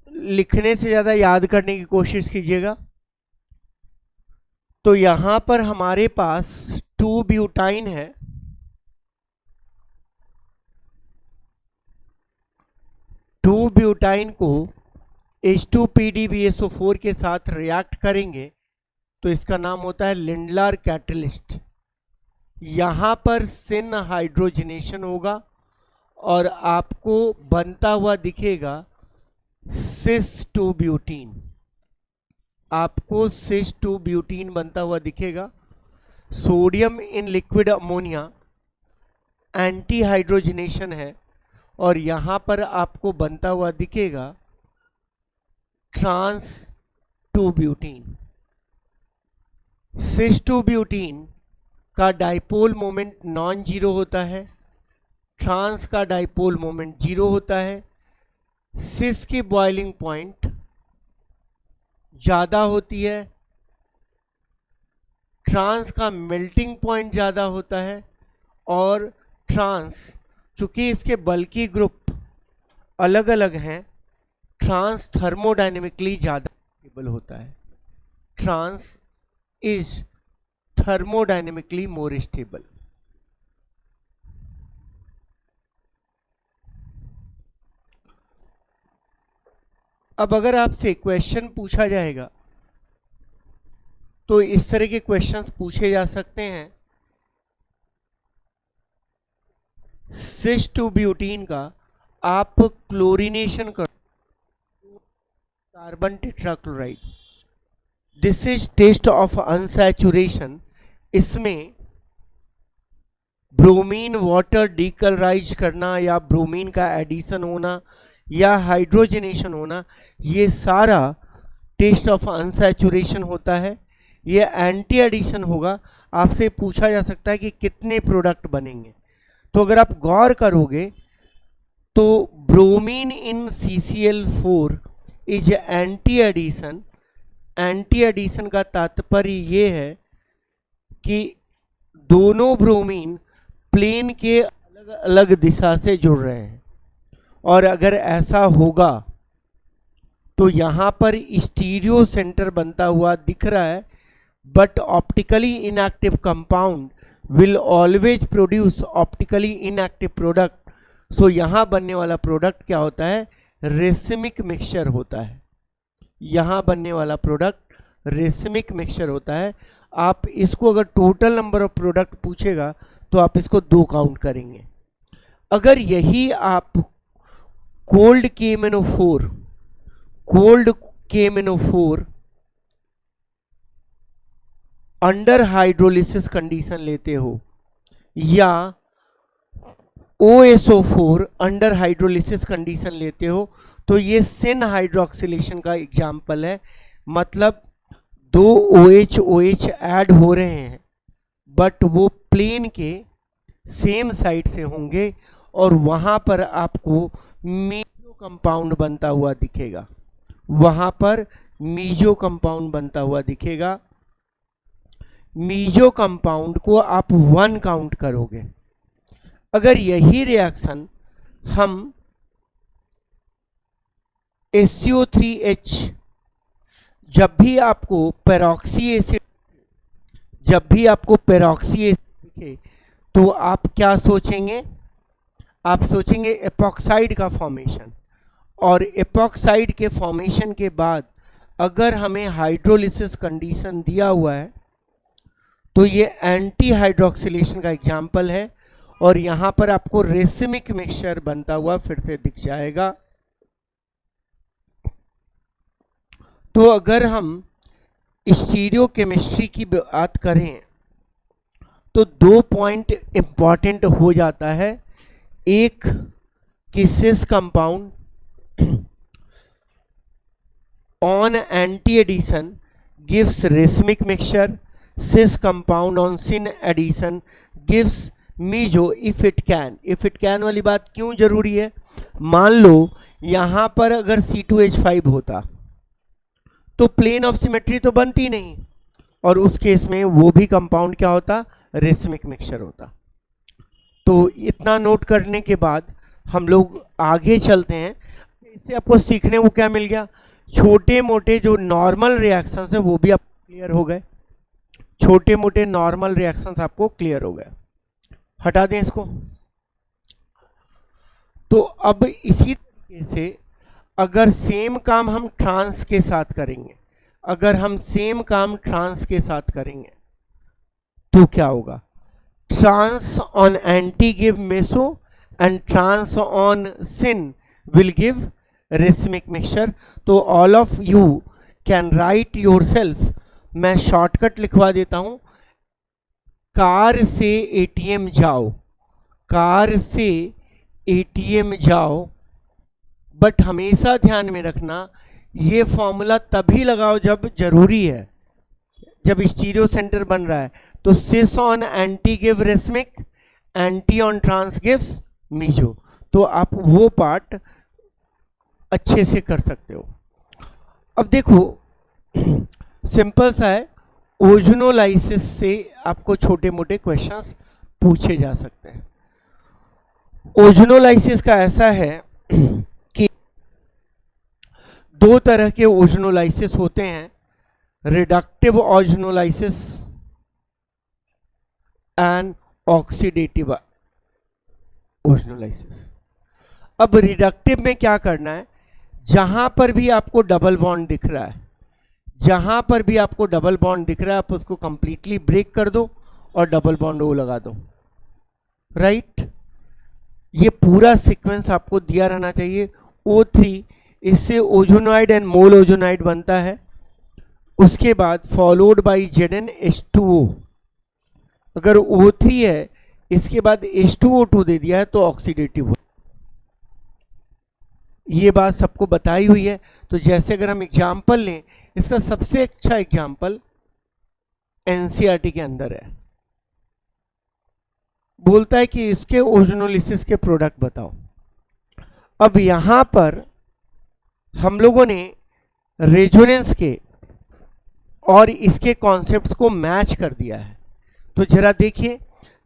लिखने से ज़्यादा याद करने की कोशिश कीजिएगा। तो यहाँ पर हमारे पास 2 ब्यूटाइन है, 2 ब्यूटाइन को H2PdBSO4 के साथ रिएक्ट करेंगे तो इसका नाम होता है लिंडलर कैटलिस्ट। यहाँ पर सिन हाइड्रोजनेशन होगा और आपको बनता हुआ दिखेगा सिस 2 ब्यूटीन, आपको सिस 2 ब्यूटीन बनता हुआ दिखेगा। Sodium in liquid ammonia anti hydrogenation है और यहाँ पर आपको बनता हुआ दिखेगा ट्रांस 2 ब्यूटीन। सिस 2 ब्यूटीन का डाइपोल मोमेंट नॉन जीरो होता है, ट्रांस का डाइपोल मोमेंट जीरो होता है। सिस की बॉइलिंग पॉइंट ज़्यादा होती है, ट्रांस का मेल्टिंग पॉइंट ज़्यादा होता है और ट्रांस चूँकि इसके बल्कि ग्रुप अलग अलग हैं, ट्रांस थर्मोडायनेमिकली ज़्यादा स्टेबल होता है। Trans is thermodynamically more stable. अब अगर आपसे क्वेश्चन पूछा जाएगा तो इस तरह के क्वेश्चंस पूछे जा सकते हैं। सिस 2 ब्यूटीन का आप क्लोरीनेशन कर carbon tetrachloride, this is test of unsaturation. इसमें ब्रोमीन वाटर डीकलराइज करना या ब्रोमीन का एडिशन होना या हाइड्रोजनेशन होना, ये सारा टेस्ट ऑफ अनसैचुरेशन होता है। ये एंटी एडिशन होगा। आपसे पूछा जा सकता है कि कितने प्रोडक्ट बनेंगे। तो अगर आप गौर करोगे तो bromine in CCl4 is anti addition. Anti addition का तात्पर्य ये है कि दोनों ब्रोमीन प्लेन के अलग अलग दिशा से जुड़ रहे हैं और अगर ऐसा होगा तो यहाँ पर स्टीरियो सेंटर बनता हुआ दिख रहा है, but optically inactive compound will always produce optically inactive product. So यहाँ बनने वाला प्रोडक्ट क्या होता है? रेसिमिक मिक्सचर होता है। यहाँ बनने वाला प्रोडक्ट रेसिमिक मिक्सचर होता है। आप इसको अगर टोटल नंबर ऑफ प्रोडक्ट पूछेगा तो आप इसको 2 काउंट करेंगे। अगर यही आप cold KMNO4 under hydrolysis condition लेते हो या OSO4 अंडर हाइड्रोलिसिस कंडीशन लेते हो तो ये सिन हाइड्रोक्सिलेशन का एग्जाम्पल है। मतलब 2 OH ऐड हो रहे हैं बट वो प्लेन के सेम साइड से होंगे और वहाँ पर आपको मीजो कंपाउंड बनता हुआ दिखेगा। वहाँ पर मीजो कंपाउंड बनता हुआ दिखेगा। मीजो कंपाउंड को आप 1 काउंट करोगे। अगर यही रिएक्शन हम SCO3H जब भी आपको पेरोक्सी एसिड दिखे तो आप क्या सोचेंगे? आप सोचेंगे एपॉक्साइड का फॉर्मेशन। और एपॉक्साइड के फॉर्मेशन के बाद अगर हमें हाइड्रोलिसिस कंडीशन दिया हुआ है तो ये एंटी हाइड्रोक्सिलेशन का एग्जाम्पल है और यहाँ पर आपको रेसिमिक मिक्सचर बनता हुआ फिर से दिख जाएगा। तो अगर हम स्टीरियोकेमिस्ट्री की बात करें तो 2 पॉइंट इंपॉर्टेंट हो जाता है। एक कि cis compound on anti addition gives racemic mixture, cis compound on sin addition gives meso if it can वाली बात क्यों जरूरी है? मान लो यहाँ पर अगर C2H5 होता तो प्लेन ऑफ सिमेट्री तो बनती नहीं और उस केस में वो भी कंपाउंड क्या होता? रेसिमिक मिक्सचर होता। तो इतना नोट करने के बाद हम लोग आगे चलते हैं। इससे आपको सीखने को क्या मिल गया, छोटे मोटे जो नॉर्मल रिएक्शंस है वो भी आप क्लियर हो गए, छोटे मोटे नॉर्मल रिएक्शंस आपको क्लियर हो गए। हटा दें इसको। तो अब इसी तरीके से अगर सेम काम हम ट्रांस के साथ करेंगे, अगर हम सेम काम ट्रांस के साथ करेंगे तो क्या होगा, trans on anti give meso and trans on syn will give racemic mixture. तो all of you can write yourself, मैं शॉर्टकट लिखवा देता हूं, कार से एटीएम जाओ, कार से एटीएम जाओ, बट हमेशा ध्यान में रखना ये फॉर्मूला तभी लगाओ जब जरूरी है, जब स्टीरियो सेंटर बन रहा है। तो cis on anti give racemic, anti on trans gives meso. तो आप वो पार्ट अच्छे से कर सकते हो। अब देखो सिंपल सा है, ओजोनोलाइसिस से आपको छोटे मोटे क्वेश्चंस पूछे जा सकते हैं। ओजोनोलाइसिस का ऐसा है कि दो तरह के ओजोनोलाइसिस होते हैं, reductive ozonolysis and oxidative ozonolysis. अब रिडक्टिव में क्या करना है, जहां पर भी आपको डबल बॉन्ड दिख रहा है, जहां पर भी आपको डबल बॉन्ड दिख रहा है आप उसको कंप्लीटली ब्रेक कर दो और डबल बॉन्ड ओ लगा दो, राइट। ये पूरा सीक्वेंस आपको दिया रहना चाहिए। O3 इससे ओजोनाइड एंड मोल ओजोनाइड बनता है, उसके बाद फॉलोड बाय ZnH2O। अगर O3 है इसके बाद H2O2 दे दिया है तो ऑक्सीडेटिव हो। ये बात सबको बताई हुई है। तो जैसे अगर हम एग्जाम्पल लें, इसका सबसे अच्छा एग्जाम्पल एनसीईआरटी के अंदर है, बोलता है कि इसके ओजोनोलिसिस के प्रोडक्ट बताओ। अब यहां पर हम लोगों ने रेजोनेंस के और इसके कॉन्सेप्ट्स को मैच कर दिया है। तो जरा देखिए,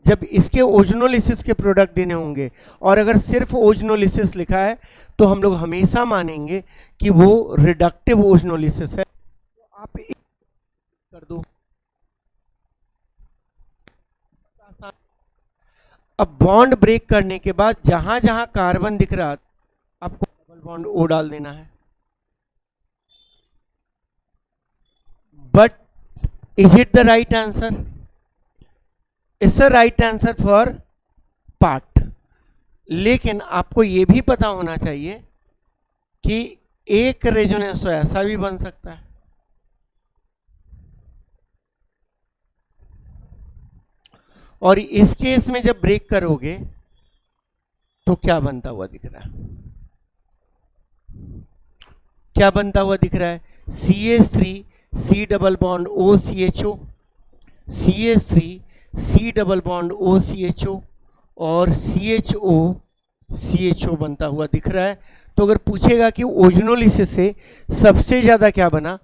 जब इसके ओजोनोलिसिस के प्रोडक्ट देने होंगे और अगर सिर्फ ओजोनोलिसिस लिखा है तो हम लोग हमेशा मानेंगे कि वो रिडक्टिव ओजोनोलिसिस है। तो आप कर दो। अब बॉन्ड ब्रेक करने के बाद जहां जहां कार्बन दिख रहा आपको डबल बॉन्ड ओ डाल देना है। But is it the right answer? It's a right answer for part. लेकिन आपको यह भी पता होना चाहिए कि एक रेजोनेंस तो ऐसा भी बन सकता है। और इस केस में जब ब्रेक करोगे तो क्या बनता हुआ दिख रहा है, क्या बनता हुआ दिख रहा है, CH3 C double bond OCHO, CH3 C double bond OCHO और CHO CHO बनता हुआ दिख रहा है। तो अगर पूछेगा कि ओजोनोलिसिस से सबसे ज्यादा क्या बना,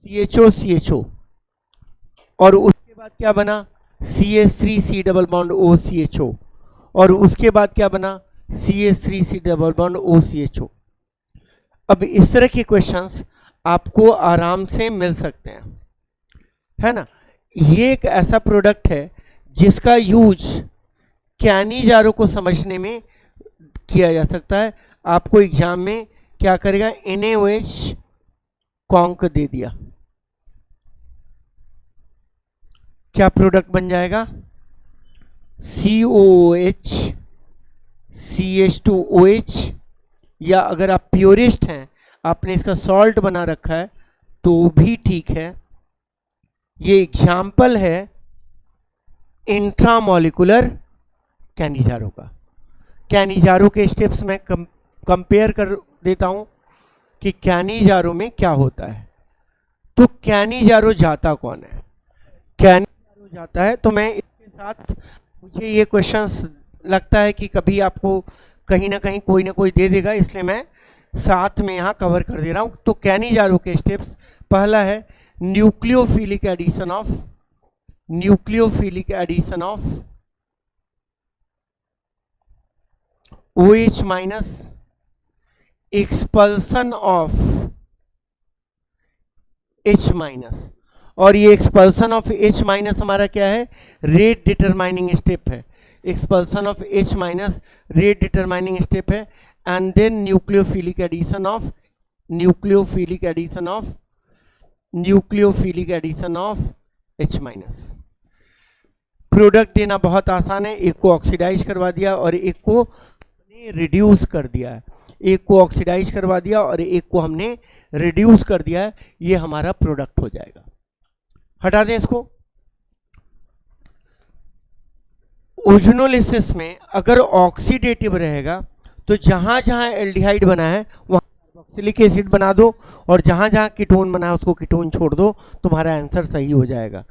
CHO CHO, और उसके बाद क्या बना, CH3 C double bond OCHO, और उसके बाद क्या बना, CH3 C double bond OCHO। अब इस तरह के क्वेश्चंस आपको आराम से मिल सकते हैं, है ना। ये एक ऐसा प्रोडक्ट है जिसका यूज कैनिजारो को समझने में किया जा सकता है। आपको एग्जाम में क्या करेगा, NaOH कॉन्क दे दिया, क्या प्रोडक्ट बन जाएगा, COOH CH2OH, या अगर आप प्योरिस्ट हैं आपने इसका सॉल्ट बना रखा है तो भी ठीक है। ये एग्जाम्पल है इंट्रामोलिकुलर कैनिजारो का। कैनिजारो के स्टेप्स में कंपेयर कर देता हूं कि कैनिजारो में क्या होता है। तो कैनिजारो जाता कौन है, कैनिजारो जाता है, तो मैं इसके साथ, मुझे ये क्वेश्चंस लगता है कि कभी आपको कहीं ना कहीं कोई ना कोई दे देगा, इसलिए मैं साथ में यहाँ कवर कर दे रहा हूँ। तो कैनिजारो के स्टेप्स, पहला है nucleophilic addition of, nucleophilic addition of OH minus expulsion of H minus, और ये एक्सपल्सन ऑफ H माइनस हमारा क्या है, रेट डिटरमाइनिंग स्टेप है। Expulsion of H minus rate determining step है। And then nucleophilic addition of H minus. Product देना बहुत आसान है, एक को ऑक्सीडाइज करवा दिया और एक को रिड्यूस कर दिया है, एक को ऑक्सीडाइज करवा दिया और एक को हमने रिड्यूस कर दिया है, ये हमारा प्रोडक्ट हो जाएगा। हटा दें इसको। ओजोनोलिसिस में अगर ऑक्सीडेटिव रहेगा तो जहां जहां एल्डिहाइड बना है वहां कार्बोक्सिलिक एसिड बना दो, और जहां जहां कीटोन बना है उसको कीटोन छोड़ दो, तुम्हारा आंसर सही हो जाएगा।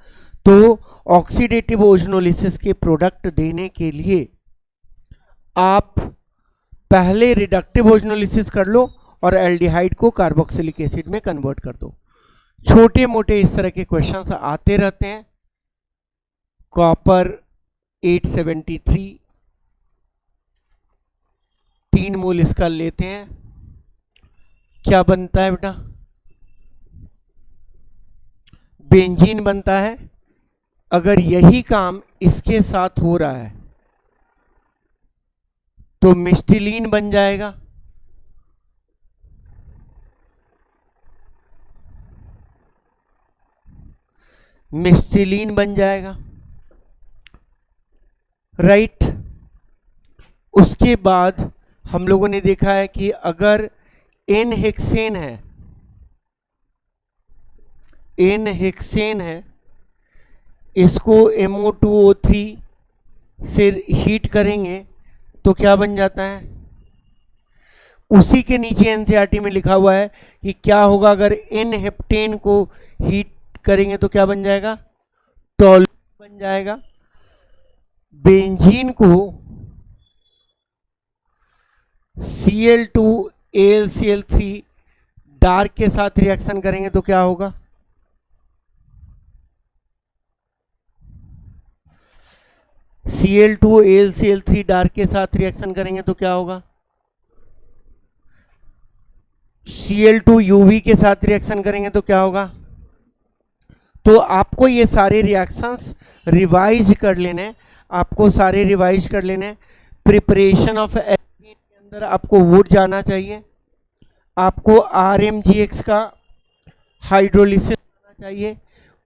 तो ऑक्सीडेटिव ओजोनोलिसिस के प्रोडक्ट देने के लिए आप पहले रिडक्टिव ओजोनोलिसिस कर लो और एल्डिहाइड को कार्बोक्सिलिक एसिड में कन्वर्ट कर दो। छोटे मोटे इस तरह के क्वेश्चंस आते रहते हैं। कॉपर 873, 3 मोल इसका लेते हैं, क्या बनता है बेटा, बेंजीन बनता है। अगर यही काम इसके साथ हो रहा है तो मिस्टिलीन बन जाएगा, मिस्टिलीन बन जाएगा, राइट। उसके बाद हम लोगों ने देखा है कि अगर एन हेक्सेन है, इसको MO2O3 से हीट करेंगे तो क्या बन जाता है। उसी के नीचे एनसीईआरटी में लिखा हुआ है कि क्या होगा अगर एन हेप्टेन को हीट करेंगे तो क्या बन जाएगा, टॉल्यूल बन जाएगा। बेंजीन को Cl2 AlCl3 डार्क के साथ रिएक्शन करेंगे तो क्या होगा, Cl2 AlCl3 डार्क के साथ रिएक्शन करेंगे तो क्या होगा, Cl2 UV के साथ रिएक्शन करेंगे तो क्या होगा। तो आपको ये सारे रिएक्शंस रिवाइज कर लेने, प्रिपरेशन ऑफ एल्केन के अंदर आपको वुड जाना चाहिए, आपको RMGX का हाइड्रोलिसिस जाना चाहिए,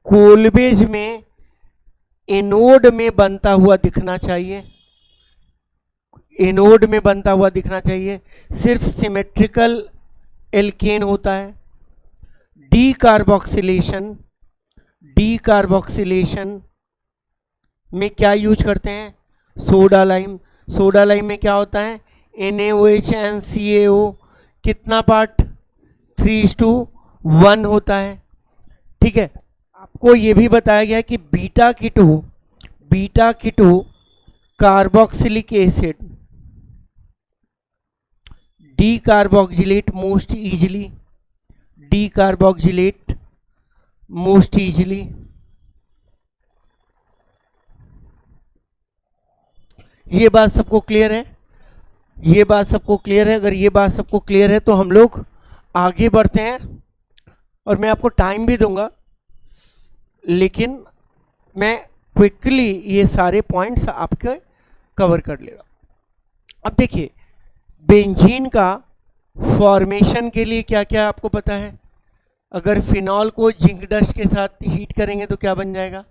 कोलबेज में एनोड में बनता हुआ दिखना चाहिए, सिर्फ सिमेट्रिकल एल्केन होता है। डीकार्बोक्सिलेशन में क्या यूज करते हैं, सोडा लाइम में क्या होता है, NaOH and CaO कितना पार्ट, 3:1 होता है, ठीक है। आपको ये भी बताया गया है कि beta keto carboxylic acid decarboxylate most easily. ये बात सबको क्लियर है, अगर ये बात सबको क्लियर है तो हम लोग आगे बढ़ते हैं, और मैं आपको टाइम भी दूंगा, लेकिन मैं क्विकली ये सारे पॉइंट्स आपके कवर कर लेगा। अब देखिए, बेंजीन का फॉर्मेशन के लिए क्या क्या आपको पता है। अगर फिनॉल को जिंक डस्ट के साथ हीट करेंगे तो क्या बन जाएगा,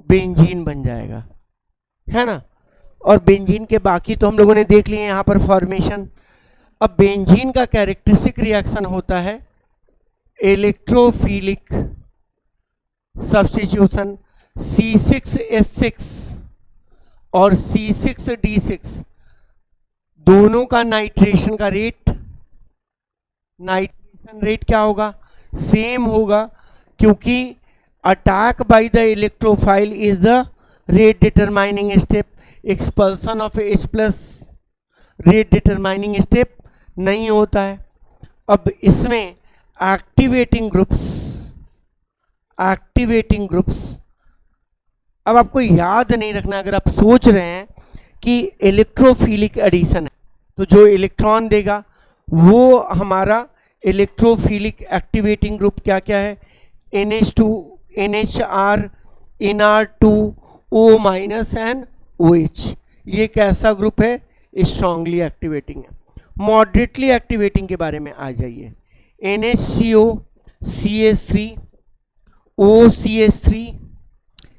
बेंजीन बन जाएगा, है ना। और बेंजीन के बाकी तो हम लोगों ने देख लिए यहाँ पर फॉर्मेशन। अब बेंजीन का कैरेक्टरिस्टिक रिएक्शन होता है इलेक्ट्रोफिलिक सब्स्टिट्यूशन, C6H6 और C6D6 दोनों का नाइट्रेशन रेट क्या होगा, सेम होगा, क्योंकि attack by the electrophile is the rate determining step, expulsion of H plus rate determining step नहीं होता है। अब इसमें एक्टिवेटिंग ग्रुप्स, अब आपको याद नहीं रखना, अगर आप सोच रहे हैं कि इलेक्ट्रोफिलिक एडिशन है तो जो इलेक्ट्रॉन देगा वो हमारा इलेक्ट्रोफिलिक एक्टिवेटिंग ग्रुप क्या क्या है, NH2, NHR, NR2, O minus and OH। ये कैसा ग्रुप है, स्ट्रांगली एक्टिवेटिंग है। मॉडरेटली एक्टिवेटिंग के बारे में आ जाइए, NHCO, CH3, OCH3,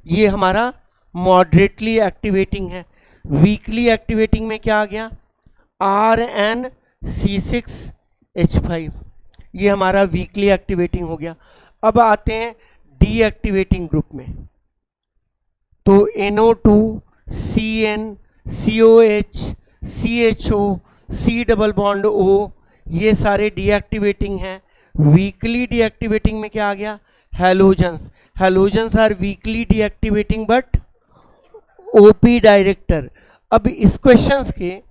ये हमारा मॉडरेटली एक्टिवेटिंग है। वीकली एक्टिवेटिंग में क्या आ गया, RnC6H5, ये हमारा वीकली एक्टिवेटिंग हो गया। अब आते हैं डीएक्टिवेटिंग ग्रुप में, तो NO2, CN, COH, CHO, C double bond O, ये सारे डीएक्टिवेटिंग हैं। वीकली डीएक्टिवेटिंग में क्या आ गया, halogens. Halogens are weakly deactivating but OP director. अब इस क्वेश्चंस के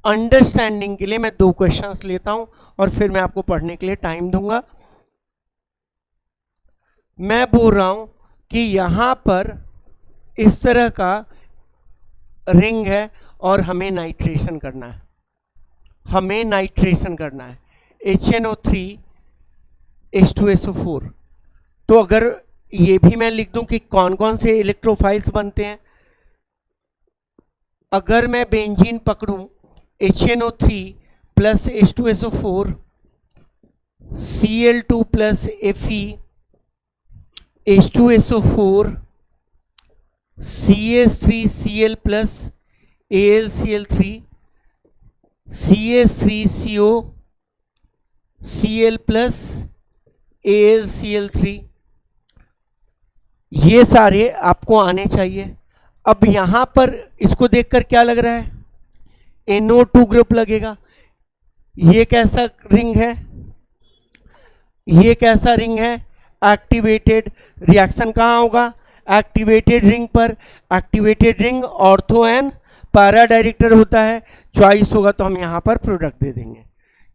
अंडरस्टैंडिंग के लिए मैं 2 क्वेश्चंस लेता हूं और फिर मैं आपको पढ़ने के लिए टाइम दूंगा। मैं बोल रहा हूं कि यहां पर इस तरह का रिंग है और हमें नाइट्रेशन करना है, हमें नाइट्रेशन करना है, HNO3 H2SO4। तो अगर ये भी मैं लिख दूं कि कौन कौन से इलेक्ट्रोफाइल्स बनते हैं, अगर मैं बेंजीन पकड़ूं HNO3 plus H2SO4, Cl2 plus Fe, H2SO4, CH3Cl plus AlCl3, CH3CO, Cl plus AlCl3, ये सारे आपको आने चाहिए। अब यहां पर इसको देखकर क्या लग रहा है, NO2 ग्रुप लगेगा। ये कैसा रिंग है, ये कैसा रिंग है, एक्टिवेटेड। रिएक्शन कहाँ होगा, एक्टिवेटेड रिंग पर। Activated ring ortho and para director होता है, चॉइस होगा तो हम यहाँ पर प्रोडक्ट दे देंगे।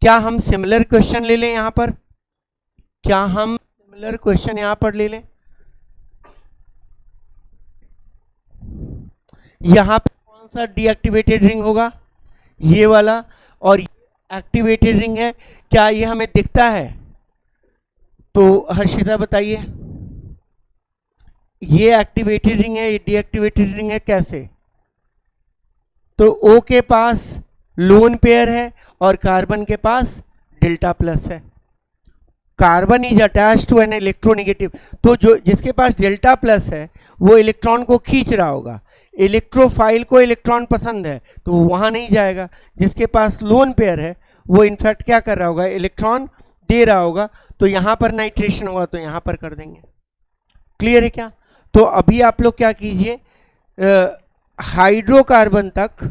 क्या हम सिमिलर क्वेश्चन ले लें यहाँ पर, क्या हम सिमिलर क्वेश्चन यहाँ पर ले लें, यहाँ पर कौन सा डीएक्टिवेटेड रिंग होगा, ये वाला, और एक्टिवेटेड रिंग है, क्या ये हमें दिखता है? तो हर्षिता बताइए, ये एक्टिवेटेड रिंग है, ये डीएक्टिवेटेड रिंग है, कैसे? तो O के पास लोन पेयर है और कार्बन के पास डेल्टा प्लस है। Carbon is attach to an electronegative, तो जो जिसके पास डेल्टा प्लस है वो इलेक्ट्रॉन को खींच रहा होगा। इलेक्ट्रोफाइल को इलेक्ट्रॉन पसंद है तो वो वहाँ नहीं जाएगा। जिसके पास लोन पेयर है वो इनफैक्ट क्या कर रहा होगा, इलेक्ट्रॉन दे रहा होगा। तो यहाँ पर नाइट्रेशन होगा तो यहाँ पर कर देंगे। क्लियर है क्या? तो अभी आप लोग क्या कीजिए, हाइड्रोकार्बन तक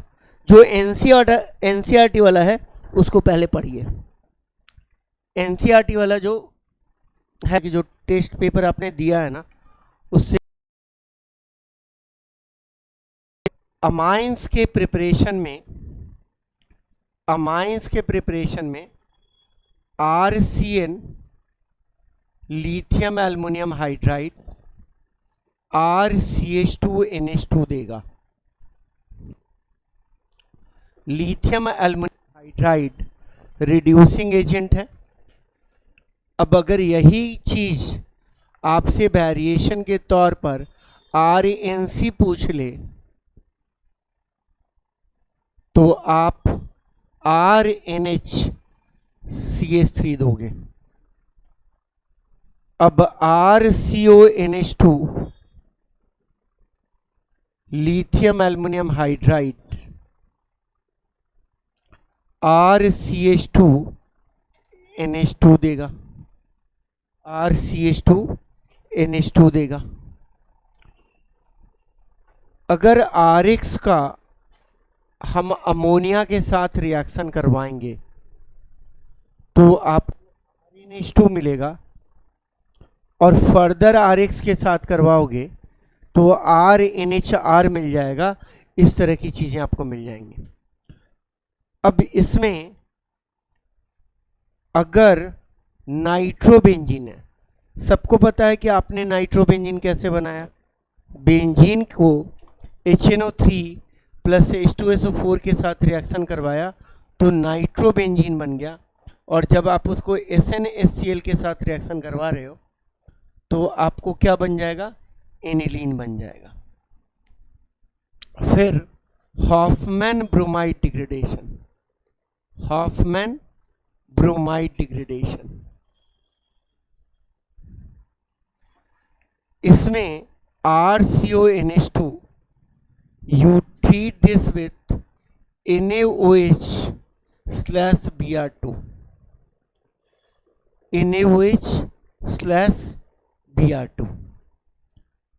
जो एनसीईआरटी वाला है उसको पहले पढ़िए। एनसीईआरटी वाला जो है कि जो टेस्ट पेपर आपने दिया है ना, उससे अमाइंस के प्रिपरेशन में RCN lithium aluminium hydride RCH2NH2 देगा। Lithium aluminium hydride reducing agent है। अब अगर यही चीज आपसे वेरिएशन के तौर पर RNC पूछ ले तो आप RNHCH3 दोगे। अब RCONH2 lithium aluminium hydride RCH2NH2 देगा, RCH2NH2 देगा। अगर RX का हम अमोनिया के साथ रिएक्शन करवाएंगे तो आप NH2 मिलेगा, और फर्दर RX के साथ करवाओगे तो RNHR मिल जाएगा। इस तरह की चीजें आपको मिल जाएंगी। अब इसमें अगर नाइट्रोबेंजीन है, सबको पता है कि आपने नाइट्रोबेंजीन कैसे बनाया। बेंजीन को HNO3 प्लस H2SO4 के साथ रिएक्शन करवाया तो नाइट्रोबेंजीन बन गया। और जब आप उसको SnHCl के साथ रिएक्शन करवा रहे हो तो आपको क्या बन जाएगा, एनिलीन बन जाएगा। फिर Hoffmann bromide degradation, Hoffmann bromide degradation, इसमें RCONH2 you treat this with NaOH/Br2, NaOH/Br2,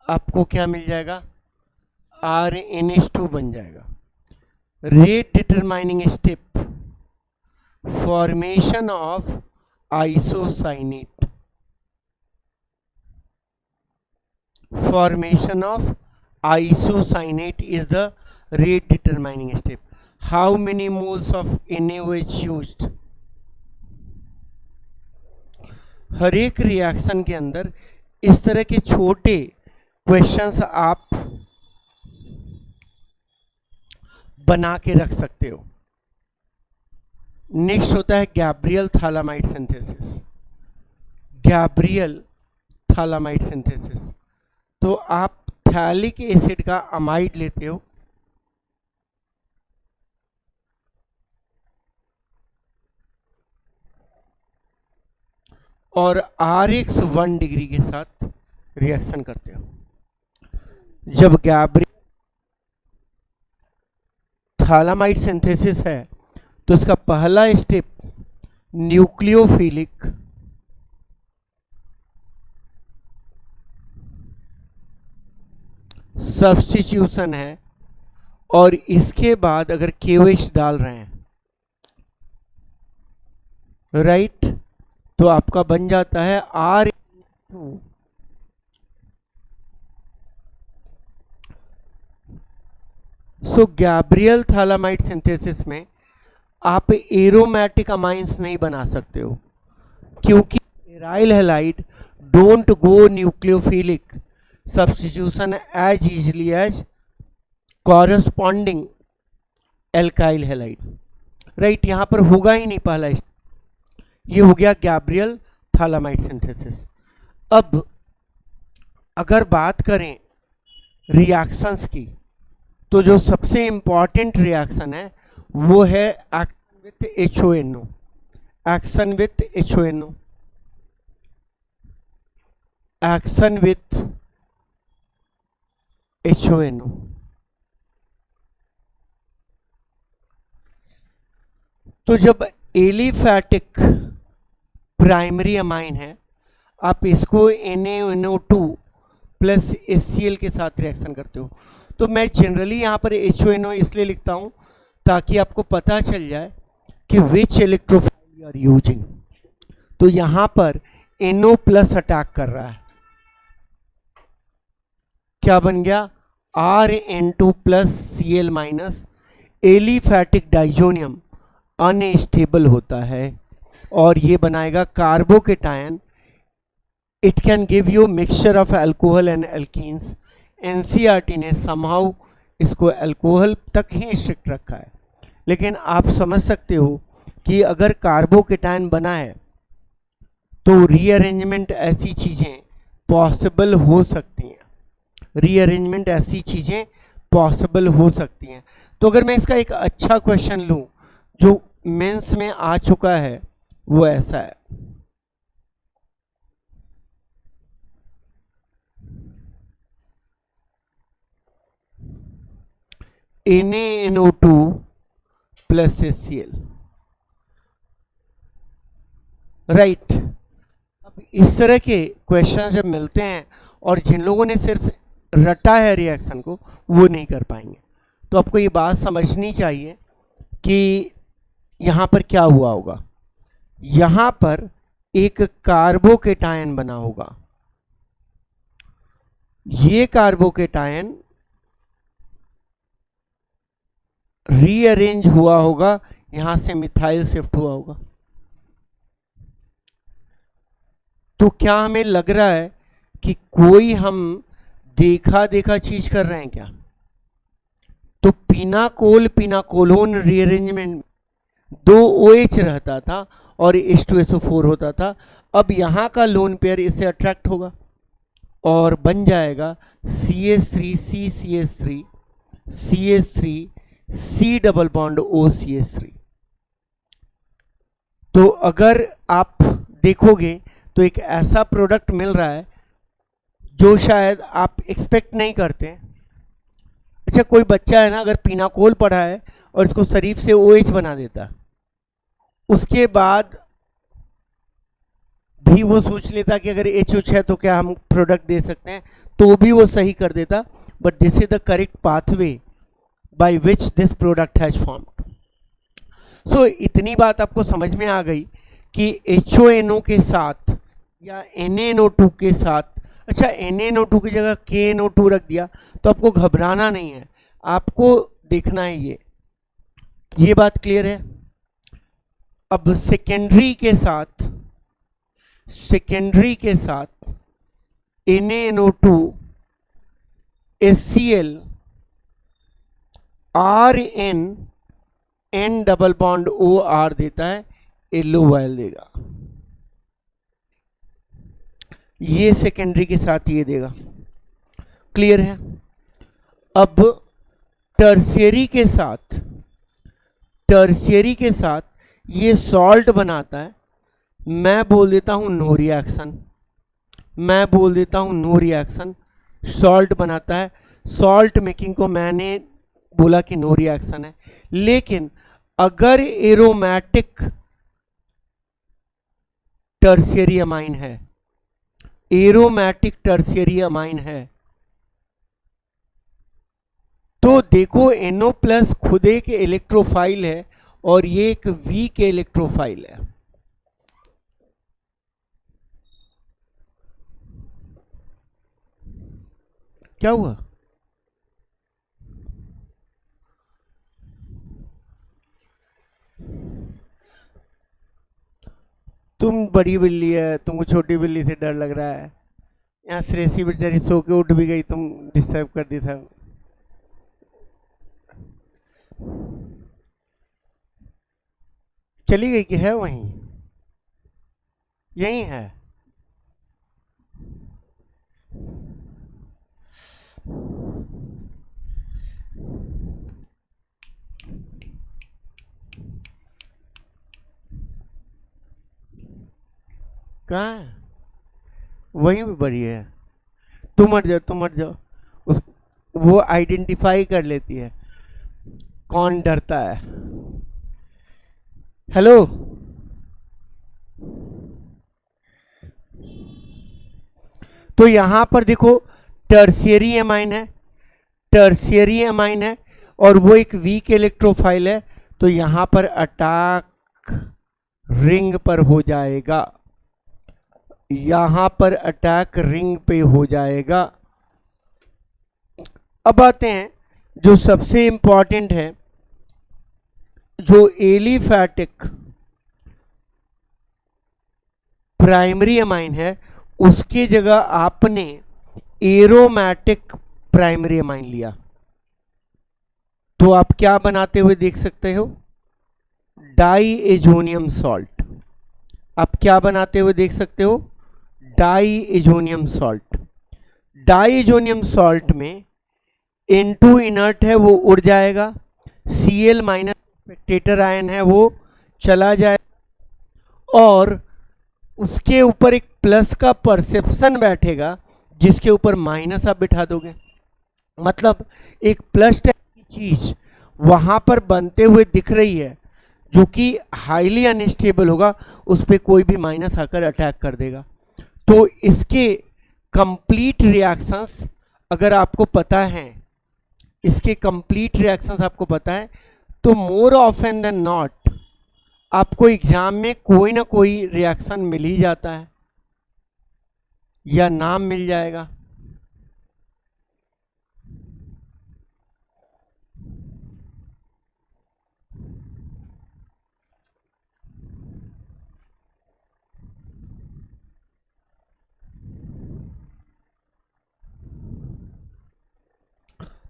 आपको क्या मिल जाएगा, RNH2 बन जाएगा। Rate determining step, formation of isocyanate, formation of isocyanate is the rate determining step. How many moles of NaOH used? हर एक reaction के अंदर इस तरह के छोटे क्वेश्चंस आप बना के रख सकते हो। नेक्स्ट होता है गैब्रियल थालामाइड सिंथेसिस, गैब्रियल थालामाइड सिंथेसिस। तो आप थैलिक एसिड का अमाइड लेते हो, और RX 1 डिग्री के साथ रिएक्शन करते हो। जब गैब्रियल थालामाइड सिंथेसिस है तो इसका पहला स्टेप न्यूक्लियोफिलिक सब्स्टिट्यूशन है, और इसके बाद अगर KOH डाल रहे हैं, राइट, तो आपका बन जाता है R2 सो गैब्रियल थालामाइड सिंथेसिस में आप एरोमेटिक अमाइंस नहीं बना सकते हो, क्योंकि aryl halide don't go nucleophilic substitution as easily as corresponding alkyl halide, right, यहां पर होगा ही नहीं पहला। ये हो गया गैब्रियल थालामाइड सिंथेसिस। अब अगर बात करें रिएक्शंस की, तो जो सबसे इंपॉर्टेंट रिएक्शन है वो है action with HONO, action with HONO, action with HONO। तो जब एलिफैटिक प्राइमरी अमाइन है, आप इसको NaNO2 प्लस HCl के साथ रिएक्शन करते हो। तो मैं जनरली यहाँ पर HONO इसलिए लिखता हूँ ताकि आपको पता चल जाए कि विच इलेक्ट्रोफाइल यू आर यूजिंग। तो यहाँ पर NO प्लस अटैक कर रहा है, क्या बन गया, RN2 plus Cl minus, aliphatic diazonium unstable होता है और ये बनाएगा carbocation. It can give you mixture of alcohol and alkenes. NCERT ने समहाउ इसको अल्कोहल तक ही स्ट्रिक्ट रखा है, लेकिन आप समझ सकते हो कि अगर कार्बोकेटायन बना है तो रीअरेंजमेंट ऐसी चीज़ें पॉसिबल हो सकती हैं, रीअरेंजमेंट ऐसी चीज़ें पॉसिबल हो सकती हैं। तो अगर मैं इसका एक अच्छा क्वेश्चन लूँ जो मेंस में आ चुका है, वो ऐसा है, NaNO2 प्लस HCl, राइट। अब इस तरह के क्वेश्चन जब मिलते हैं और जिन लोगों ने सिर्फ रटा है रिएक्शन को, वो नहीं कर पाएंगे। तो आपको ये बात समझनी चाहिए कि यहाँ पर क्या हुआ होगा, यहाँ पर एक कार्बोकेटायन बना होगा, ये कार्बोकेटायन रीअरेंज हुआ होगा, यहां से मिथाइल शिफ्ट हुआ होगा। तो क्या हमें लग रहा है कि कोई हम देखा देखा चीज कर रहे हैं क्या? तो पिनाकोल पिनाकोलोन रीअरेंजमेंट दो OH रहता था और H2SO4 होता था। अब यहाँ का लोन पेयर इससे अट्रैक्ट होगा और बन जाएगा CH3 CCH3 CH3 C double bond OCH3। तो अगर आप देखोगे तो एक ऐसा प्रोडक्ट मिल रहा है जो शायद आप एक्सपेक्ट नहीं करते। अच्छा, कोई बच्चा है ना, अगर पीनाकोल पढ़ा है और इसको शरीफ से OH बना देता, उसके बाद भी वो सोच लेता कि अगर HH है तो क्या हम प्रोडक्ट दे सकते हैं, तो भी वो सही कर देता। But this is the correct pathway by which this product has formed. So इतनी बात आपको समझ में आ गई कि HONO के साथ या NaNO2 के साथ, अच्छा NaNO2 की जगह KNO2 रख दिया तो आपको घबराना नहीं है, आपको देखना है ये बात क्लियर है। अब सेकेंडरी के साथ NaNO2 HCl RN N double bond OR देता है, LOYL देगा। ये सेकेंडरी के साथ ये देगा, क्लियर है। अब टर्शियरी के साथ ये सॉल्ट बनाता है, मैं बोल देता हूं नो रिएक्शन, सॉल्ट बनाता है। सॉल्ट मेकिंग को मैंने बोला कि नो रिएक्शन है, लेकिन अगर एरोमेटिक टर्शियरी अमाइन है तो देखो NO प्लस खुद एक इलेक्ट्रोफाइल है और ये एक वीक इलेक्ट्रोफाइल है। क्या हुआ? तुम बड़ी बिल्ली है, तुमको छोटी बिल्ली से डर लग रहा है। यहाँ श्रेयसी बेचारी सो के उठ भी गई, तुम डिस्टर्ब कर दी सब। चली गई कि है वहीं, यहीं है? कहाँ है? वहीं पे बड़ी है। तुम हट जाओ। उस वो आइडेंटिफाई कर लेती है कौन डरता है। हेलो, तो यहां पर देखो टर्शियरी अमाइन है और वो एक वीक इलेक्ट्रोफाइल है, तो यहां पर अटैक रिंग पर हो जाएगा, यहां पर अटैक रिंग पे हो जाएगा। अब आते हैं जो सबसे इंपॉर्टेंट है, जो एलिफैटिक प्राइमरी अमाइन है उसकी जगह आपने एरोमेटिक प्राइमरी अमाइन लिया, तो आप क्या बनाते हुए देख सकते हो? Diazonium salt. आप क्या बनाते हुए देख सकते हो? Diazonium salt. डाईएजोनियम सॉल्ट में N2 इनर्ट है वो उड़ जाएगा, Cl माइनस स्पेक्टेटर आयन है वो चला जाएगा और उसके ऊपर एक प्लस का परसेप्शन बैठेगा जिसके ऊपर माइनस आप बिठा दोगे। मतलब एक प्लस टाइप की चीज वहां पर बनते हुए दिख रही है जो कि हाईली अनस्टेबल होगा, उस पर कोई भी माइनस आकर अटैक कर देगा। तो इसके कंप्लीट रिएक्शंस अगर आपको पता है, तो मोर ऑफन देन नॉट आपको एग्जाम में कोई ना कोई रिएक्शन मिल ही जाता है या नाम मिल जाएगा।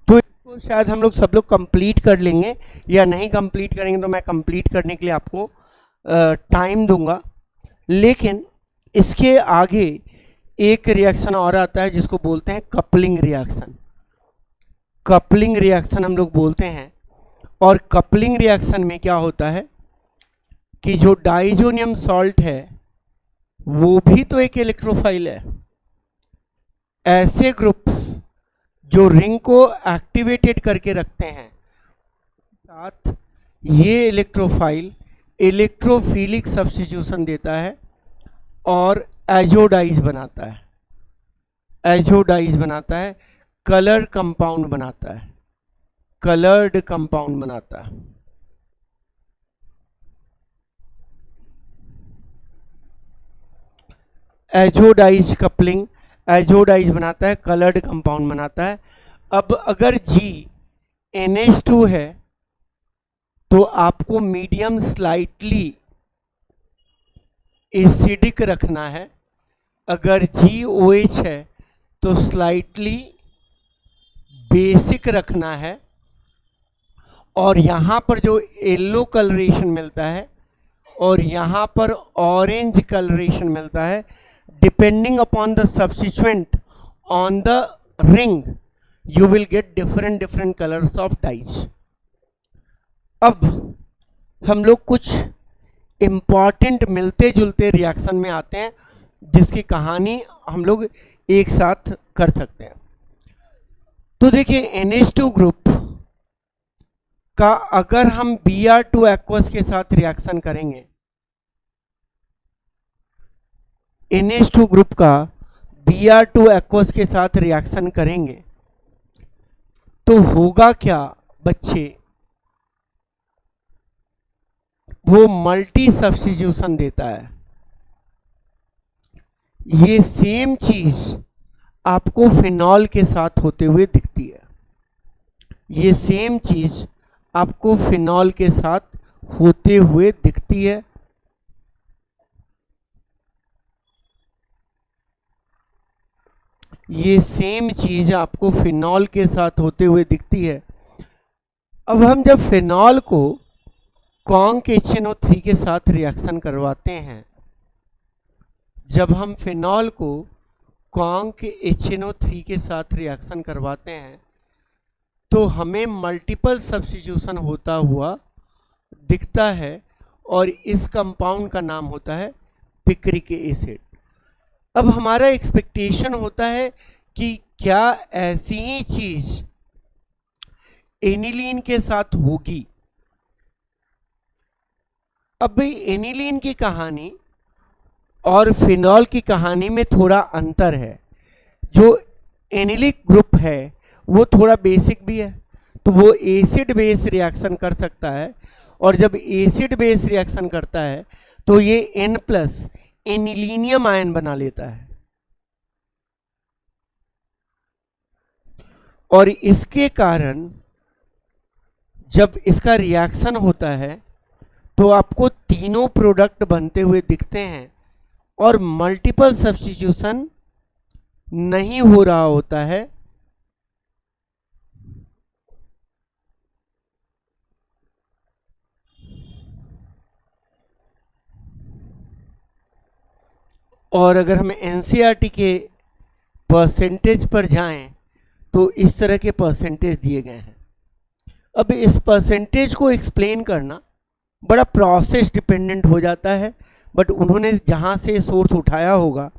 तो इसको तो शायद हम लोग सब लोग कंप्लीट कर लेंगे, या नहीं कंप्लीट करेंगे तो मैं कंप्लीट करने के लिए आपको टाइम दूंगा। लेकिन इसके आगे एक रिएक्शन और आता है जिसको बोलते हैं कपलिंग रिएक्शन। कपलिंग रिएक्शन हम लोग बोलते हैं। और कपलिंग रिएक्शन में क्या होता है कि जो डाइजोनियम सॉल्ट है वो भी तो एक इलेक्ट्रोफाइल है। ऐसे ग्रुप्स जो रिंग को एक्टिवेटेड करके रखते हैं, साथ ये इलेक्ट्रोफाइल इलेक्ट्रोफिलिक सब्स्टिट्यूशन देता है और एजोडाइज बनाता है। एजोडाइज बनाता है, कलर कंपाउंड बनाता है, कलर्ड कंपाउंड बनाता है। एजोडाइज कपलिंग, एजोडाइज बनाता है, कलर्ड कंपाउंड बनाता है। अब अगर GNH2 है तो आपको मीडियम स्लाइटली एसिडिक रखना है। अगर GOH है तो स्लाइटली बेसिक रखना है। और यहाँ पर जो येलो कलरेशन मिलता है और यहाँ पर ऑरेंज कलरेशन मिलता है, depending upon the substituent on the ring you will get different colours of dyes. अब हम लोग कुछ इम्पॉर्टेंट मिलते जुलते रिएक्शन में आते हैं जिसकी कहानी हम लोग एक साथ कर सकते हैं। तो देखिए NH2 ग्रुप का अगर हम Br2 एक्वस के साथ रिएक्शन करेंगे, NH2 ग्रुप का Br2 एक्वस के साथ रिएक्शन करेंगे तो होगा क्या बच्चे, वो मल्टी सब्स्टिट्यूशन देता है। ये सेम चीज आपको फिनॉल के साथ होते हुए दिखती है। ये सेम चीज आपको फिनॉल के साथ होते हुए दिखती है। ये सेम चीज आपको फिनॉल के साथ होते हुए दिखती है। अब हम जब फिनॉल को कॉन्क HNO3 के साथ रिएक्शन करवाते हैं, जब हम फिनॉल को कॉन्क HNO3 के साथ रिएक्शन करवाते हैं तो हमें मल्टीपल सब्स्टिट्यूशन होता हुआ दिखता है और इस कंपाउंड का नाम होता है पिक्रिक एसिड। अब हमारा एक्सपेक्टेशन होता है कि क्या ऐसी ही चीज एनिलीन के साथ होगी। अब भाई एनिलीन की कहानी और फिनॉल की कहानी में थोड़ा अंतर है। जो एनिलिक ग्रुप है वो थोड़ा बेसिक भी है, तो वो एसिड बेस रिएक्शन कर सकता है। और जब एसिड बेस रिएक्शन करता है तो ये N+ एनिलीनियम आयन बना लेता है। और इसके कारण जब इसका रिएक्शन होता है तो आपको तीनों प्रोडक्ट बनते हुए दिखते हैं और मल्टीपल सब्स्टिट्यूशन नहीं हो रहा होता है। और अगर हम NCERT के परसेंटेज पर जाएं तो इस तरह के परसेंटेज दिए गए हैं। अब इस परसेंटेज को एक्सप्लेन करना बड़ा प्रोसेस डिपेंडेंट हो जाता है, बट उन्होंने जहाँ से सोर्स उठाया होगा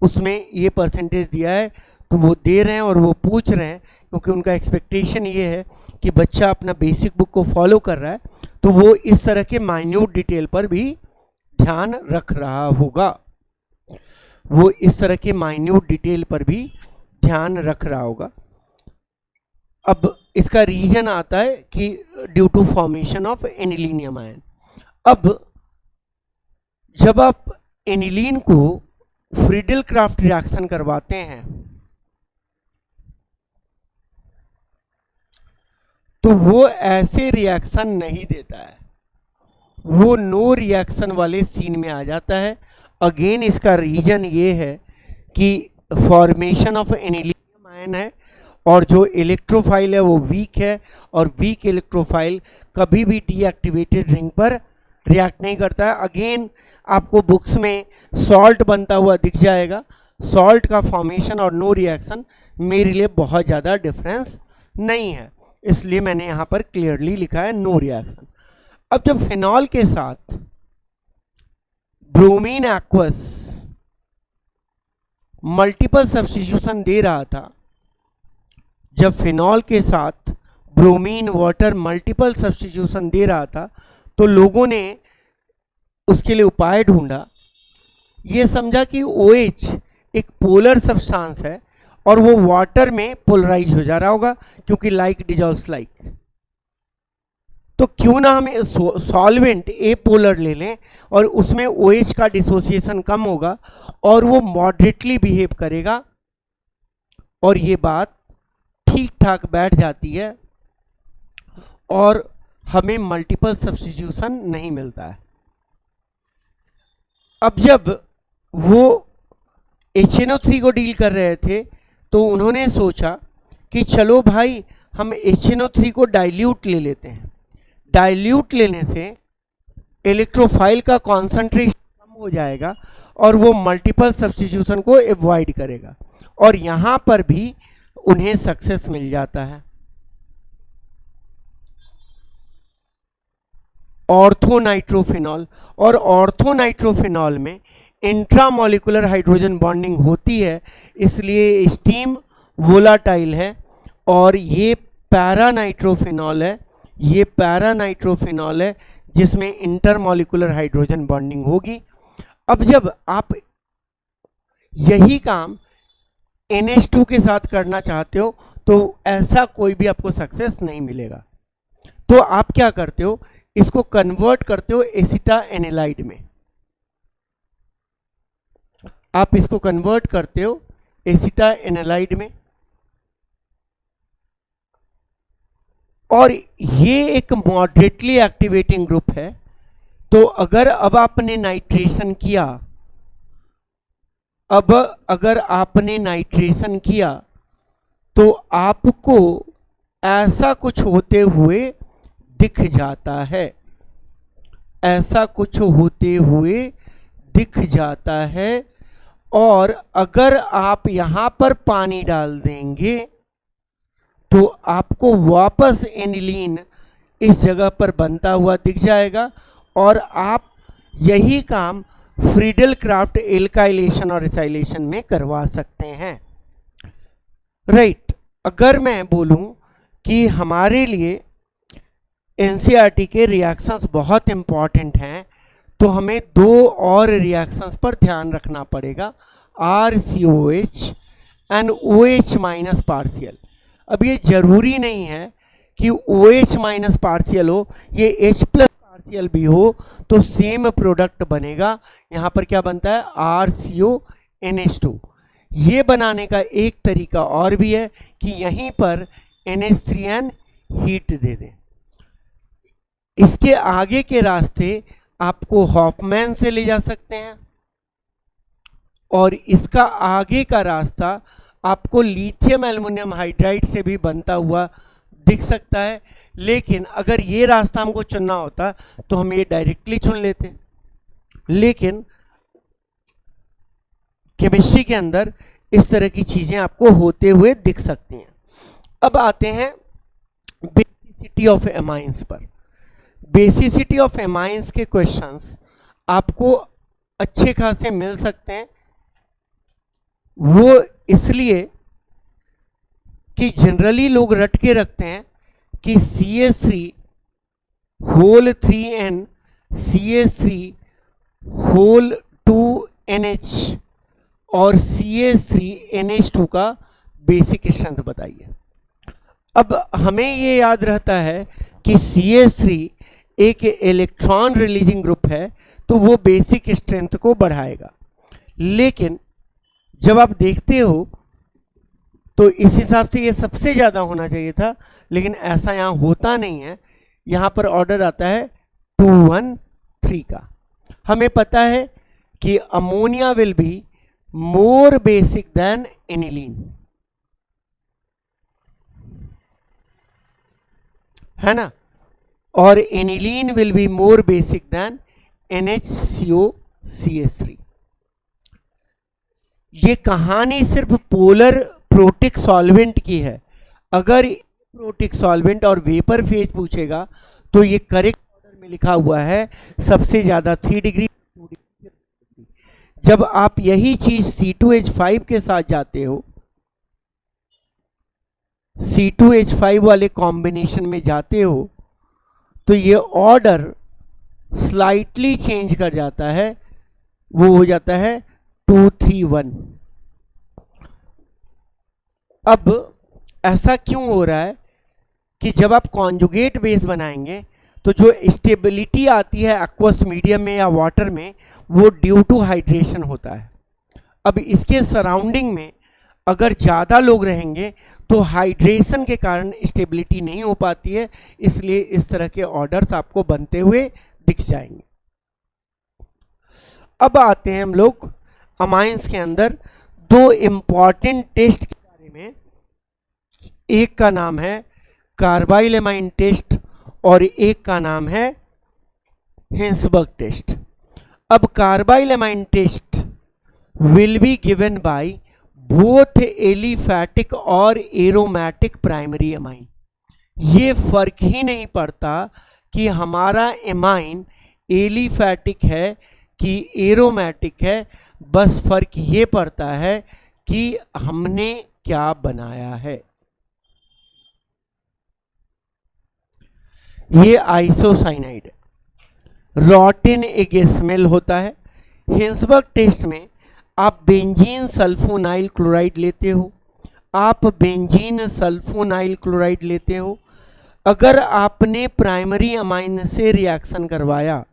उसमें ये परसेंटेज दिया है तो वो दे रहे हैं और वो पूछ रहे हैं क्योंकि उनका एक्सपेक्टेशन ये है कि बच्चा अपना बेसिक बुक को फॉलो कर रहा है तो वो इस तरह के माइन्यूट डिटेल पर भी ध्यान रख रहा होगा। वो इस तरह के माइन्यूट डिटेल पर भी ध्यान रख रहा होगा। अब इसका रीजन आता है कि due to formation of anilinium ion. अब जब आप एनिलीन को फ्रीडल क्राफ्ट रिएक्शन करवाते हैं तो वो ऐसे रिएक्शन नहीं देता है, वो नो रिएक्शन वाले सीन में आ जाता है। अगेन इसका रीजन ये है कि फॉर्मेशन ऑफ एनिलीनियम आयन है और जो इलेक्ट्रोफाइल है वो वीक है, और वीक इलेक्ट्रोफाइल कभी भी डीएक्टिवेटेड रिंग पर रिएक्ट नहीं करता है। अगेन आपको बुक्स में सॉल्ट बनता हुआ दिख जाएगा। सॉल्ट का फॉर्मेशन और नो रिएक्शन मेरे लिए बहुत ज़्यादा डिफरेंस नहीं है, इसलिए मैंने यहाँ पर क्लियरली लिखा है नो रिएक्शन। अब जब फिनॉल के साथ ब्रोमीन एक्वस मल्टीपल सब्स्टिट्यूशन दे रहा था, जब फिनॉल के साथ ब्रोमीन वाटर मल्टीपल सब्स्टिट्यूशन दे रहा था, तो लोगों ने उसके लिए उपाय ढूंढा। ये समझा कि OH एक पोलर सब्सटेंस है और वो वाटर में पोलराइज हो जा रहा होगा, क्योंकि लाइक डिजॉल्व्स लाइक। तो क्यों ना हम सॉल्वेंट ए पोलर ले लें और उसमें OH का डिसोसिएशन कम होगा और वो मॉडरेटली बिहेव करेगा, और ये बात ठीक ठाक बैठ जाती है और हमें मल्टीपल सब्स्टिट्यूशन नहीं मिलता है। अब जब वो HNO3 को डील कर रहे थे तो उन्होंने सोचा कि चलो भाई हम HNO3 को डाइल्यूट ले लेते हैं। डाइल्यूट लेने से इलेक्ट्रोफाइल का कॉन्सेंट्रेशन कम हो जाएगा और वो मल्टीपल सब्स्टिट्यूशन को अवॉइड करेगा, और यहाँ पर भी उन्हें सक्सेस मिल जाता है। ऑर्थोनाइट्रोफिनॉल, और ऑर्थोनाइट्रोफिनॉल में इंट्रामोलिकुलर हाइड्रोजन बॉन्डिंग होती है, इसलिए स्टीम वोलाटाइल है, और ये पैरानाइट्रोफिनॉल है। ये पैरानाइट्रोफिनॉल है जिसमें इंटरमोलिकुलर हाइड्रोजन बॉन्डिंग होगी। अब जब आप यही काम NH2 के साथ करना चाहते हो तो ऐसा कोई भी आपको सक्सेस नहीं मिलेगा। तो आप क्या करते हो, इसको कन्वर्ट करते हो एसिटा एनालाइड में। आप इसको कन्वर्ट करते हो एसिटा एनालाइड में, और ये एक मॉडरेटली एक्टिवेटिंग ग्रुप है। तो अगर अब आपने नाइट्रेशन किया, अगर आपने नाइट्रेशन किया तो आपको ऐसा कुछ होते हुए दिख जाता है, ऐसा कुछ होते हुए दिख जाता है। और अगर आप यहाँ पर पानी डाल देंगे तो आपको वापस एनिलीन इस जगह पर बनता हुआ दिख जाएगा, और आप यही काम फ्रीडल क्राफ्ट एल्काइलेशन और एसाइलेशन में करवा सकते हैं। राइट। अगर मैं बोलूं कि हमारे लिए NCERT के रिएक्शंस बहुत इंपॉर्टेंट हैं, तो हमें दो और रिएक्शंस पर ध्यान रखना पड़ेगा, RCOH and OH minus partial. अब ये जरूरी नहीं है कि OH माइनस पार्शियल हो, ये H प्लस पार्शियल भी हो तो सेम प्रोडक्ट बनेगा। यहाँ पर क्या बनता है, RCONH2। ये बनाने का एक तरीका और भी है कि यहीं पर NH3N हीट दे दें। इसके आगे के रास्ते आपको हॉफमैन से ले जा सकते हैं, और इसका आगे का रास्ता आपको लिथियम एल्युमिनियम हाइड्राइड से भी बनता हुआ दिख सकता है। लेकिन अगर ये रास्ता हमको चुनना होता तो हम ये डायरेक्टली चुन लेते, लेकिन केमिस्ट्री के अंदर इस तरह की चीजें आपको होते हुए दिख सकती हैं। अब आते हैं बेसिसिटी ऑफ एमाइंस पर। बेसिसिटी ऑफ एमाइंस के क्वेश्चंस आपको अच्छे खासे मिल सकते हैं, वो इसलिए कि जनरली लोग रट के रखते हैं कि CH3 whole 3N CH3 whole 2NH और CH3NH2 का बेसिक स्ट्रेंथ बताइए। अब हमें ये याद रहता है कि CH3 एक इलेक्ट्रॉन रिलीजिंग ग्रुप है, तो वो बेसिक स्ट्रेंथ को बढ़ाएगा। लेकिन जब आप देखते हो तो इस हिसाब से ये सबसे ज़्यादा होना चाहिए था, लेकिन ऐसा यहाँ होता नहीं है। यहाँ पर ऑर्डर आता है 2-1-3 का। हमें पता है कि ammonia will be more basic than aniline. है ना, और aniline will be more basic than NHCOCH3। ये कहानी सिर्फ पोलर प्रोटिक सॉल्वेंट की है। अगर प्रोटिक सॉल्वेंट और वेपर फेज पूछेगा तो ये करेक्ट ऑर्डर में लिखा हुआ है, सबसे ज्यादा 3 डिग्री। जब आप यही चीज C2H5 के साथ जाते हो, C2H5 वाले कॉम्बिनेशन में जाते हो, तो ये ऑर्डर स्लाइटली चेंज कर जाता है, वो हो जाता है 2 3 1। अब ऐसा क्यों हो रहा है कि जब आप कॉन्जुगेट बेस बनाएंगे तो जो स्टेबिलिटी आती है एक्वस मीडियम में या वाटर में, वो ड्यू टू हाइड्रेशन होता है। अब इसके सराउंडिंग में अगर ज़्यादा लोग रहेंगे तो हाइड्रेशन के कारण स्टेबिलिटी नहीं हो पाती है, इसलिए इस तरह के ऑर्डर्स आपको बनते हुए दिख जाएंगे। अब आते हैं हम लोग अमाइंस के अंदर 2 इंपॉर्टेंट टेस्ट के बारे में। एक का नाम है कार्बाइल एमाइन टेस्ट और एक का नाम है हिंसबर्ग टेस्ट। अब carbylamine test will be given by both aliphatic और एरोमेटिक प्राइमरी एमाइन। ये फर्क ही नहीं पड़ता कि हमारा एमाइन एलिफैटिक है कि एरोमेटिक है, बस फर्क ये पड़ता है कि हमने क्या बनाया है। ये आइसोसाइनाइड है, रॉटन एग स्मेल होता है। हिंसबर्ग टेस्ट में आप बेंजीन सल्फोनाइल क्लोराइड लेते हो, आप बेंजीन सल्फोनाइल क्लोराइड लेते हो। अगर आपने प्राइमरी अमाइन से रिएक्शन करवाया,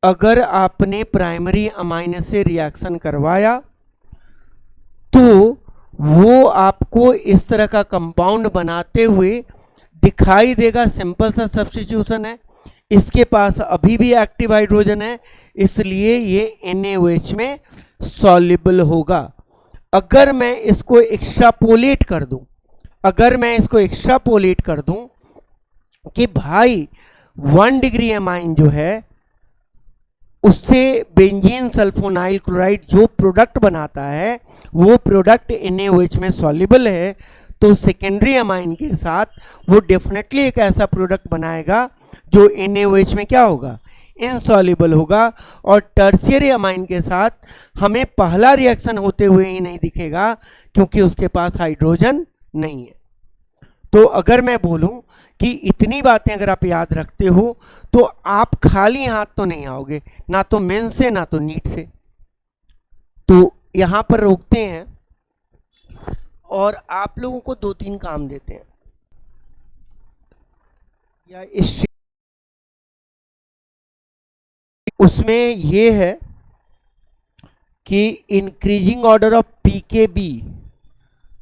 अगर आपने प्राइमरी अमाइन से रिएक्शन करवाया तो वो आपको इस तरह का कंपाउंड बनाते हुए दिखाई देगा। सिंपल सा सब्स्टिट्यूशन है, इसके पास अभी भी एक्टिव हाइड्रोजन है, इसलिए ये NaOH में सॉल्युबल होगा। अगर मैं इसको एक्स्ट्रापोलेट कर दूं, अगर मैं इसको एक्स्ट्रापोलेट कर दूं कि भाई 1 डिग्री एमाइन जो है उससे बेंजीन सल्फोनाइल क्लोराइड जो प्रोडक्ट बनाता है वो प्रोडक्ट NaOH में सॉल्युबल है, तो सेकेंडरी अमाइन के साथ वो डेफिनेटली एक ऐसा प्रोडक्ट बनाएगा जो NaOH में क्या होगा, इनसॉल्युबल होगा। और टर्शियरी अमाइन के साथ हमें पहला रिएक्शन होते हुए ही नहीं दिखेगा क्योंकि उसके पास हाइड्रोजन नहीं है। तो अगर मैं बोलूं कि इतनी बातें अगर आप याद रखते हो तो आप खाली हाथ तो नहीं आओगे, ना तो मेन से ना तो नीट से। तो यहां पर रोकते हैं और आप लोगों को 2-3 काम देते हैं। या इस उसमें ये है कि इंक्रीजिंग ऑर्डर ऑफ पीकेबी,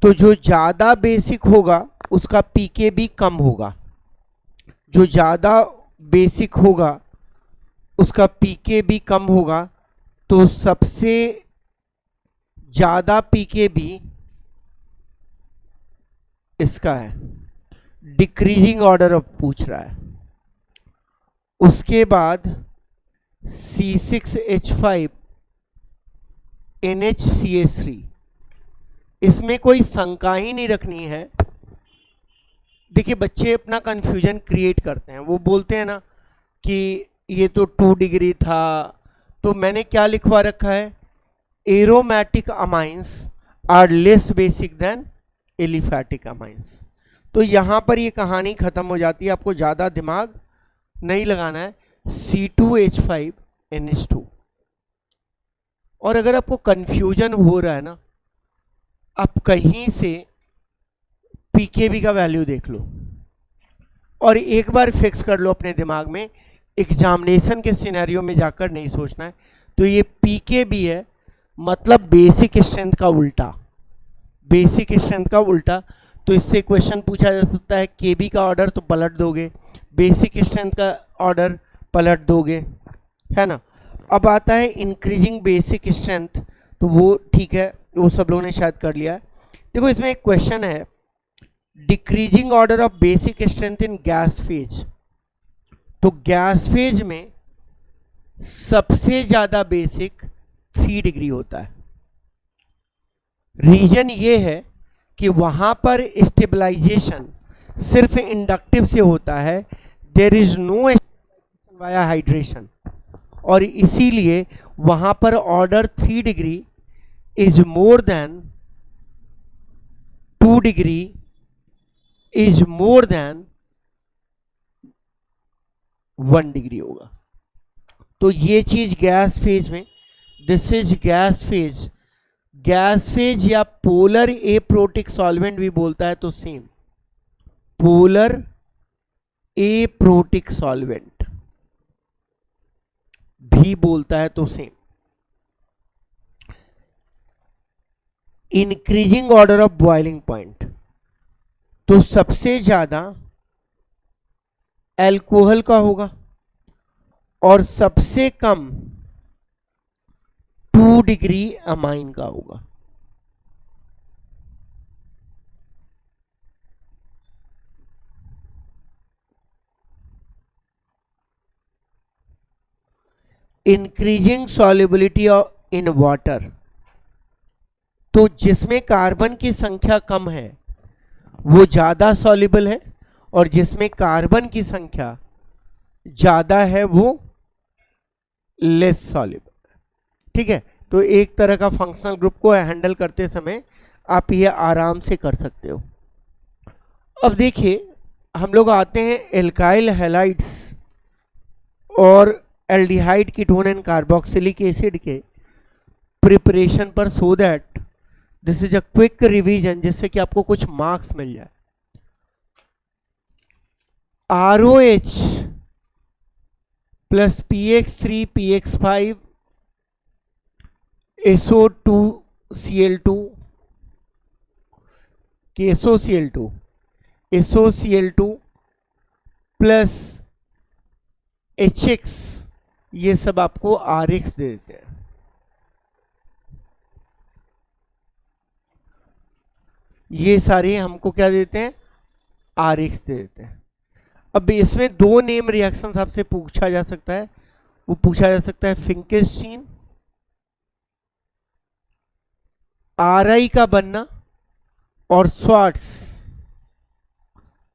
तो जो ज़्यादा बेसिक होगा उसका पीकेबी कम होगा, जो ज़्यादा बेसिक होगा उसका पीकेबी कम होगा। तो सबसे ज़्यादा पीकेबी इसका है, डिक्रीजिंग ऑर्डर ऑफ पूछ रहा है। उसके बाद C6H5 NHCH3, इसमें कोई शंका ही नहीं रखनी है। देखिए बच्चे अपना कंफ्यूजन क्रिएट करते हैं, वो बोलते हैं ना कि ये तो 2 डिग्री था, तो मैंने क्या लिखवा रखा है, aromatic amines are less basic than aliphatic amines. तो यहाँ पर ये कहानी खत्म हो जाती है, आपको ज़्यादा दिमाग नहीं लगाना है। C2H5 NH2। और अगर आपको कंफ्यूजन हो रहा है ना, आप कहीं से पीकेबी का वैल्यू देख लो और एक बार फिक्स कर लो अपने दिमाग में, एग्जामिनेशन के सिनेरियो में जाकर नहीं सोचना है। तो ये पीकेबी है, मतलब बेसिक स्ट्रेंथ का उल्टा, बेसिक स्ट्रेंथ का उल्टा। तो इससे क्वेश्चन पूछा जा सकता है केबी का ऑर्डर तो पलट दोगे, बेसिक स्ट्रेंथ का ऑर्डर पलट दोगे, है ना। अब आता है इंक्रीजिंग बेसिक स्ट्रेंथ, तो वो ठीक है, वो सब लोगों ने शायद कर लिया है। देखो इसमें एक क्वेश्चन है decreasing order of basic strength in gas phase. तो गैस फेज में सबसे ज्यादा बेसिक 3 डिग्री होता है। रीजन ये है कि वहां पर स्टेबलाइजेशन सिर्फ इंडक्टिव से होता है, there is no via hydration, और इसीलिए वहां पर order 3 degree is more than 2 degree is more than 1 degree होगा। तो ये चीज गैस फेज में, this is gas phase. Gas phase या पोलर एप्रोटिक सॉल्वेंट भी बोलता है तो सेम, पोलर एप्रोटिक सॉल्वेंट भी बोलता है तो same. Increasing order of boiling point, तो सबसे ज्यादा अल्कोहल का होगा और सबसे कम 2 डिग्री अमाइन का होगा। इंक्रीजिंग सॉल्युबिलिटी इन वाटर, तो जिसमें कार्बन की संख्या कम है वो ज्यादा सॉल्युबल है, और जिसमें कार्बन की संख्या ज्यादा है वो लेस सॉल्युबल। ठीक है, तो एक तरह का फंक्शनल ग्रुप को हैंडल करते समय आप ये आराम से कर सकते हो। अब देखिए हम लोग आते हैं एल्काइल हैलाइड्स और aldehyde ketone and carboxylic acid के प्रिपरेशन पर, so that this is a quick revision, जिससे कि आपको कुछ मार्क्स मिल जाए। ROH plus PX3 PX5 SO2Cl2 KSOCl2 SOCl2 plus HX, ये सब आपको RX दे देते हैं। ये सारे हमको क्या देते हैं, RX दे देते हैं। अब इसमें 2 नेम रिएक्शन आपसे पूछा जा सकता है, वो पूछा जा सकता है फिंकेस्टीन RI का बनना और स्वार्ट्स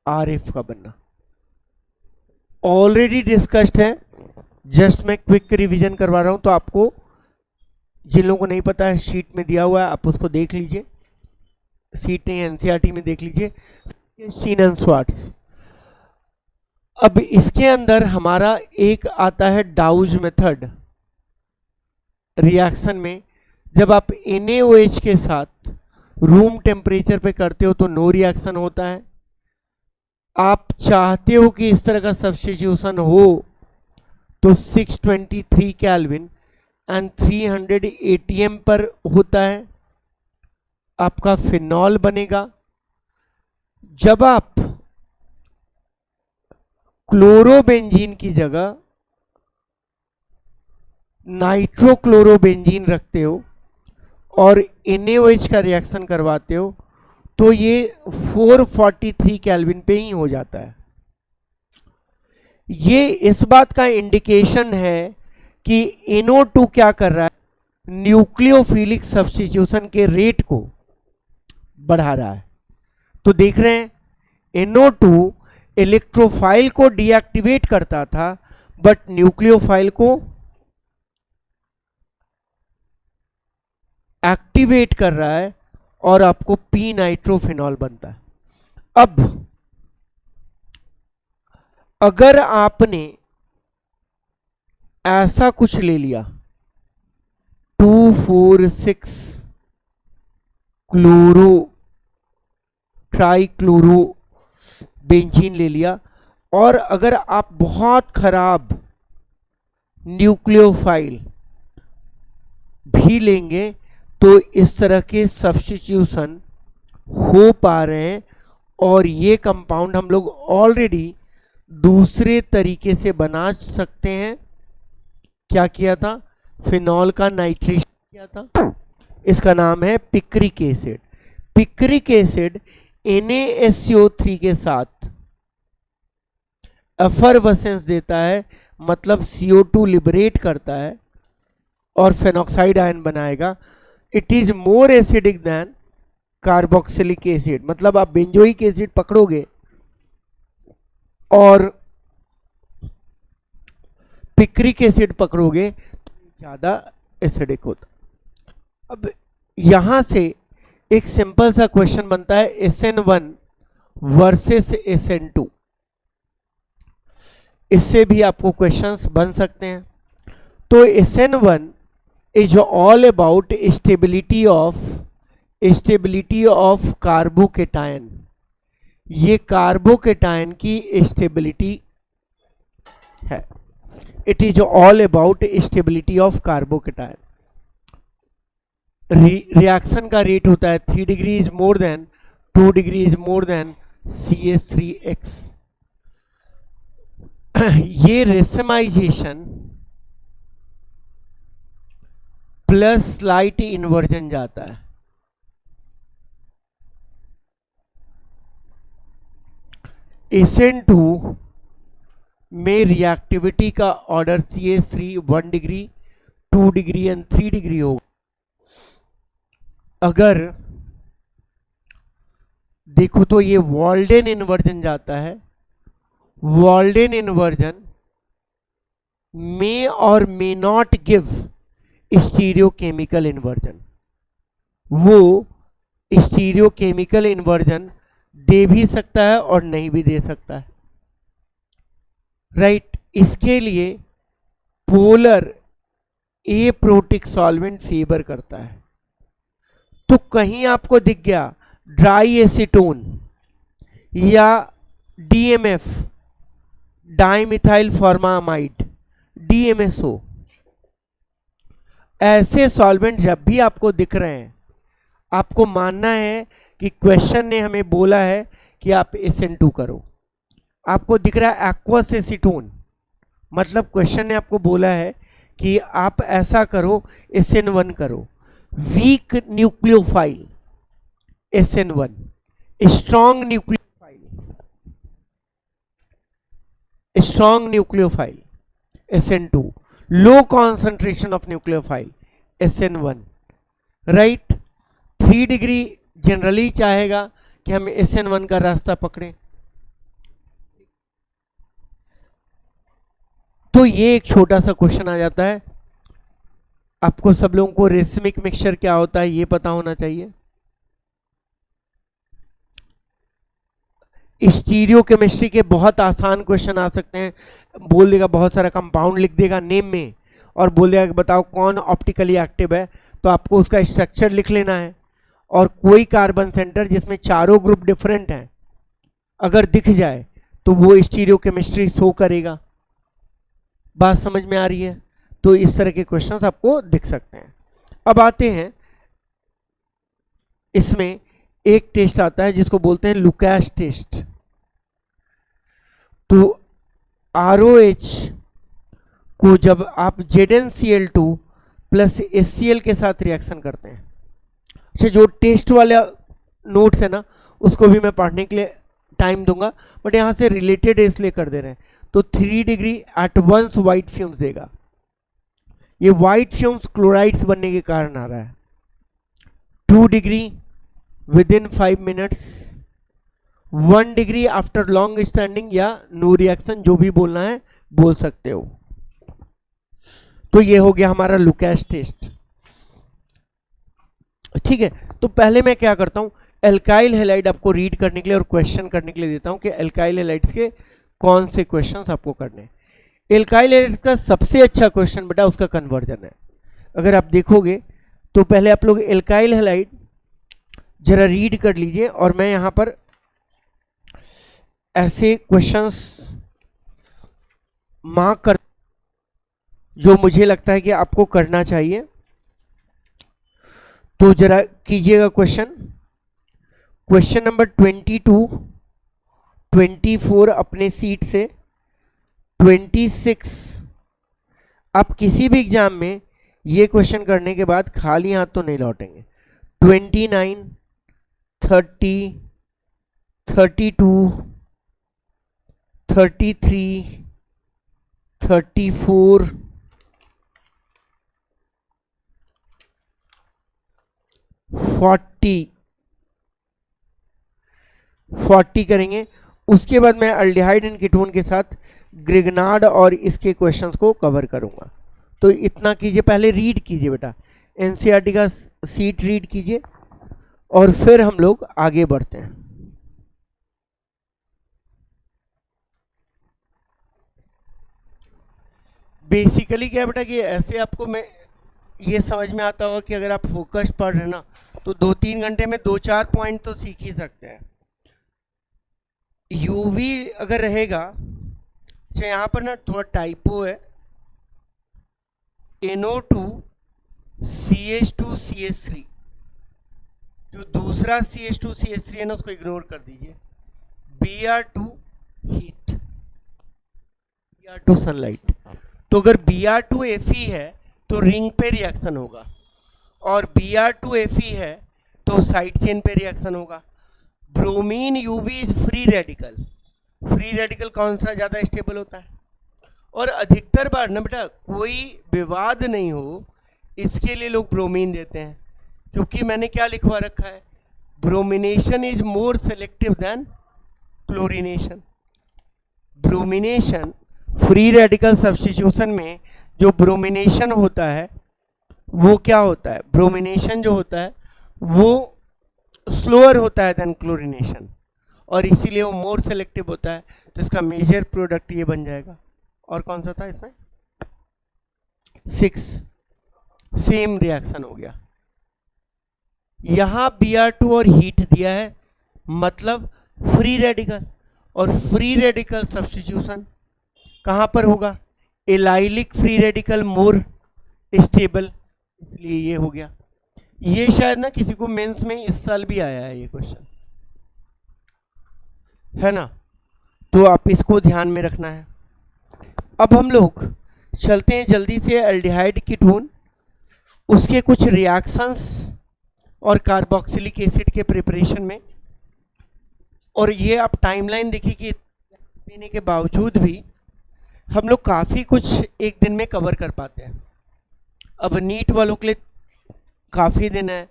RF का बनना। ऑलरेडी डिस्कस्ड है, जस्ट मैं क्विक रिवीजन करवा रहा हूं, तो आपको जिन लोगों को नहीं पता है शीट में दिया हुआ है, आप उसको देख लीजिए, सीट नहीं एनसीईआरटी में देख लीजिए, फिंकेस्टीन एंड स्वार्ट्स। अब इसके अंदर हमारा एक आता है डाउज मेथड रिएक्शन में, जब आप NaOH के साथ रूम टेम्परेचर पे करते हो तो नो रिएक्शन होता है। आप चाहते हो कि इस तरह का सब्स्टिट्यूशन हो तो 623 केल्विन एंड 300 ATM पर होता है, आपका फिनॉल बनेगा। जब आप क्लोरोबेंजीन की जगह नाइट्रोक्लोरोबेंजीन रखते हो और NaOH का रिएक्शन करवाते हो तो ये 443 केल्विन पे ही हो जाता है। ये इस बात का इंडिकेशन है कि NO2 क्या कर रहा है, न्यूक्लियोफिलिक सब्स्टिट्यूशन के रेट को बढ़ा रहा है। तो देख रहे हैं NO2 इलेक्ट्रोफाइल को डीएक्टिवेट करता था, बट न्यूक्लियोफाइल को एक्टिवेट कर रहा है और आपको पी नाइट्रोफिनॉल बनता है। अब अगर आपने ऐसा कुछ ले लिया 2,4,6 क्लोरो ट्राइक्लोरो बेंजीन ले लिया, और अगर आप बहुत खराब न्यूक्लियोफाइल भी लेंगे तो इस तरह के सब्स्टिट्यूशन हो पा रहे हैं। और ये कंपाउंड हम लोग ऑलरेडी दूसरे तरीके से बना सकते हैं। क्या किया था, फिनॉल का नाइट्रेशन किया था, इसका नाम है picric acid. Picric acid NaSCO3 के साथ एफरवेसेंस देता है, मतलब CO2 लिबरेट करता है और फेनॉक्साइड आयन बनाएगा। It is more acidic then carboxylic acid, मतलब आप बेंजोइक एसिड पकड़ोगे और पिक्रिक एसिड पकड़ोगे तो ज़्यादा एसिडिक होता। अब यहां से एक सिंपल सा क्वेश्चन बनता है SN1 वर्सेस SN2। इससे भी आपको क्वेश्चंस बन सकते हैं। तो SN1 is all about stability of carbocation. ये कार्बोकेटायन की स्टेबिलिटी है। It is all about stability of carbocation. Reaction का रेट होता है 3 degree is more than 2 degree is more then CH3X। ये रेसिमाइजेशन प्लस स्लाइट इन्वर्जन जाता है। SN2 में रिएक्टिविटी का order CH3 1 degree 2 degree and 3 degree होगा। अगर देखो तो ये वॉल्डेन इन्वर्जन जाता है। वॉल्डेन इन्वर्जन मे और may not give stereochemical inversion. वो स्टीरियोकेमिकल इन्वर्जन दे भी सकता है और नहीं भी दे सकता है, राइट। इसके लिए पोलर एप्रोटिक सॉल्वेंट फेवर करता है। तो कहीं आपको दिख गया ड्राई एसीटोन या DMF डाइमिथाइल फॉर्मामाइड DMSO, ऐसे सॉल्वेंट जब भी आपको दिख रहे हैं, आपको मानना है कि क्वेश्चन ने हमें बोला है कि आप SN2 करो। आपको दिख रहा है एक्वस एसीटोन, मतलब क्वेश्चन ने आपको बोला है कि आप ऐसा करो, SN1 करो। Weak nucleophile SN1, strong nucleophile SN2, low concentration of nucleophile SN1, right. 3 degree generally चाहेगा कि हम SN1 का रास्ता पकड़ें। तो ये एक छोटा सा क्वेश्चन आ जाता है। आपको सब लोगों को रेसिमिक मिक्सचर क्या होता है ये पता होना चाहिए। स्टीरियो केमिस्ट्री के बहुत आसान क्वेश्चन आ सकते हैं। बोल देगा बहुत सारा कंपाउंड लिख देगा नेम में और बोल देगा कि बताओ कौन ऑप्टिकली एक्टिव है, तो आपको उसका स्ट्रक्चर लिख लेना है। और कोई कार्बन सेंटर जिसमें चारों ग्रुप डिफरेंट हैं अगर दिख जाए तो वो स्टीरियो केमिस्ट्री शो करेगा। बात समझ में आ रही है? तो इस तरह के क्वेश्चंस आपको दिख सकते हैं। अब आते हैं, इसमें एक टेस्ट आता है जिसको बोलते हैं लुकास टेस्ट। तो ROH को जब आप ZnCl2 प्लस HCl के साथ रिएक्शन करते हैं, अच्छा जो टेस्ट वाला नोट्स है ना उसको भी मैं पढ़ने के लिए टाइम दूंगा, बट यहाँ से रिलेटेड इसलिए कर दे रहे हैं। तो 3 degree at once white fumes देगा। ये वाइट फ्यूम्स क्लोराइड्स बनने के कारण आ रहा है। 2 degree with in 5 minutes, 1 degree after long standing या नो रिएक्शन, जो भी बोलना है बोल सकते हो। तो ये हो गया हमारा लुकास टेस्ट, ठीक है। तो पहले मैं क्या करता हूं, एल्काइल हैलाइड आपको रीड करने के लिए और क्वेश्चन करने के लिए देता हूं कि एल्काइल हैलाइड्स के कौन से क्वेश्चंस आपको करने हैं। एल्काइल हैलाइड्स का सबसे अच्छा क्वेश्चन बेटा उसका कन्वर्जन है। अगर आप देखोगे तो पहले आप लोग एल्काइल हैलाइड जरा रीड कर लीजिए और मैं यहां पर ऐसे क्वेश्चंस मार्क कर जो मुझे लगता है कि आपको करना चाहिए। तो जरा कीजिएगा क्वेश्चन नंबर 22, 24 अपने सीट से, 26 आप किसी भी एग्जाम में ये क्वेश्चन करने के बाद खाली हाथ तो नहीं लौटेंगे। 29, 30, 32, 33, 34, 40 करेंगे। उसके बाद मैं अल्डिहाइड एंड कीटोन के साथ ग्रिग्नार्ड और इसके क्वेश्चंस को कवर करूंगा। तो इतना कीजिए, पहले रीड कीजिए बेटा, एनसीईआरटी का सीट रीड कीजिए और फिर हम लोग आगे बढ़ते हैं। बेसिकली क्या है बेटा कि ऐसे आपको मैं ये समझ में आता होगा कि अगर आप फोकस पढ़ रहे हैं ना तो 2-3 घंटे में 2-4 पॉइंट तो सीख ही सकते हैं। यूवी अगर रहेगा, अच्छा यहाँ पर ना थोड़ा टाइपो है, NO2 CH2 CH3, जो दूसरा CH2 CH3 है ना उसको इग्नोर कर दीजिए। Br2 heat, Br2 sunlight. तो अगर Br2 Fe है तो रिंग पे रिएक्शन होगा, और Br2 Fe है तो साइड चेन पे रिएक्शन होगा। Bromine UV is free radical. Free radical कौन सा ज़्यादा स्टेबल होता है? और अधिकतर बार ना बेटा कोई विवाद नहीं हो इसके लिए लोग ब्रोमीन देते हैं, क्योंकि मैंने क्या लिखवा रखा है, bromination is more selective than chlorination. Bromination free radical substitution में जो ब्रोमिनेशन होता है वो क्या होता है, ब्रोमिनेशन जो होता है वो स्लोअर होता है देन क्लोरीनेशन, और इसीलिए वो मोर सेलेक्टिव होता है। तो इसका मेजर प्रोडक्ट ये बन जाएगा। और कौन सा था इसमें? 6, सेम रिएक्शन हो गया। यहां Br2 और हीट दिया है, मतलब फ्री रेडिकल, और फ्री रेडिकल सब्स्टिट्यूशन कहां पर होगा? Allylic free radical more stable, इसलिए ये हो गया। ये शायद ना किसी को मेंस में इस साल भी आया है ये क्वेश्चन, है ना, तो आप इसको ध्यान में रखना है। अब हम लोग चलते हैं जल्दी से एल्डिहाइड कीटोन, उसके कुछ रिएक्शंस और कार्बोक्सिलिक एसिड के प्रिपरेशन में। और ये आप टाइमलाइन देखिए कि देने के बावजूद भी हम लोग काफ़ी कुछ एक दिन में कवर कर पाते हैं। अब नीट वालों के लिए काफ़ी दिन है,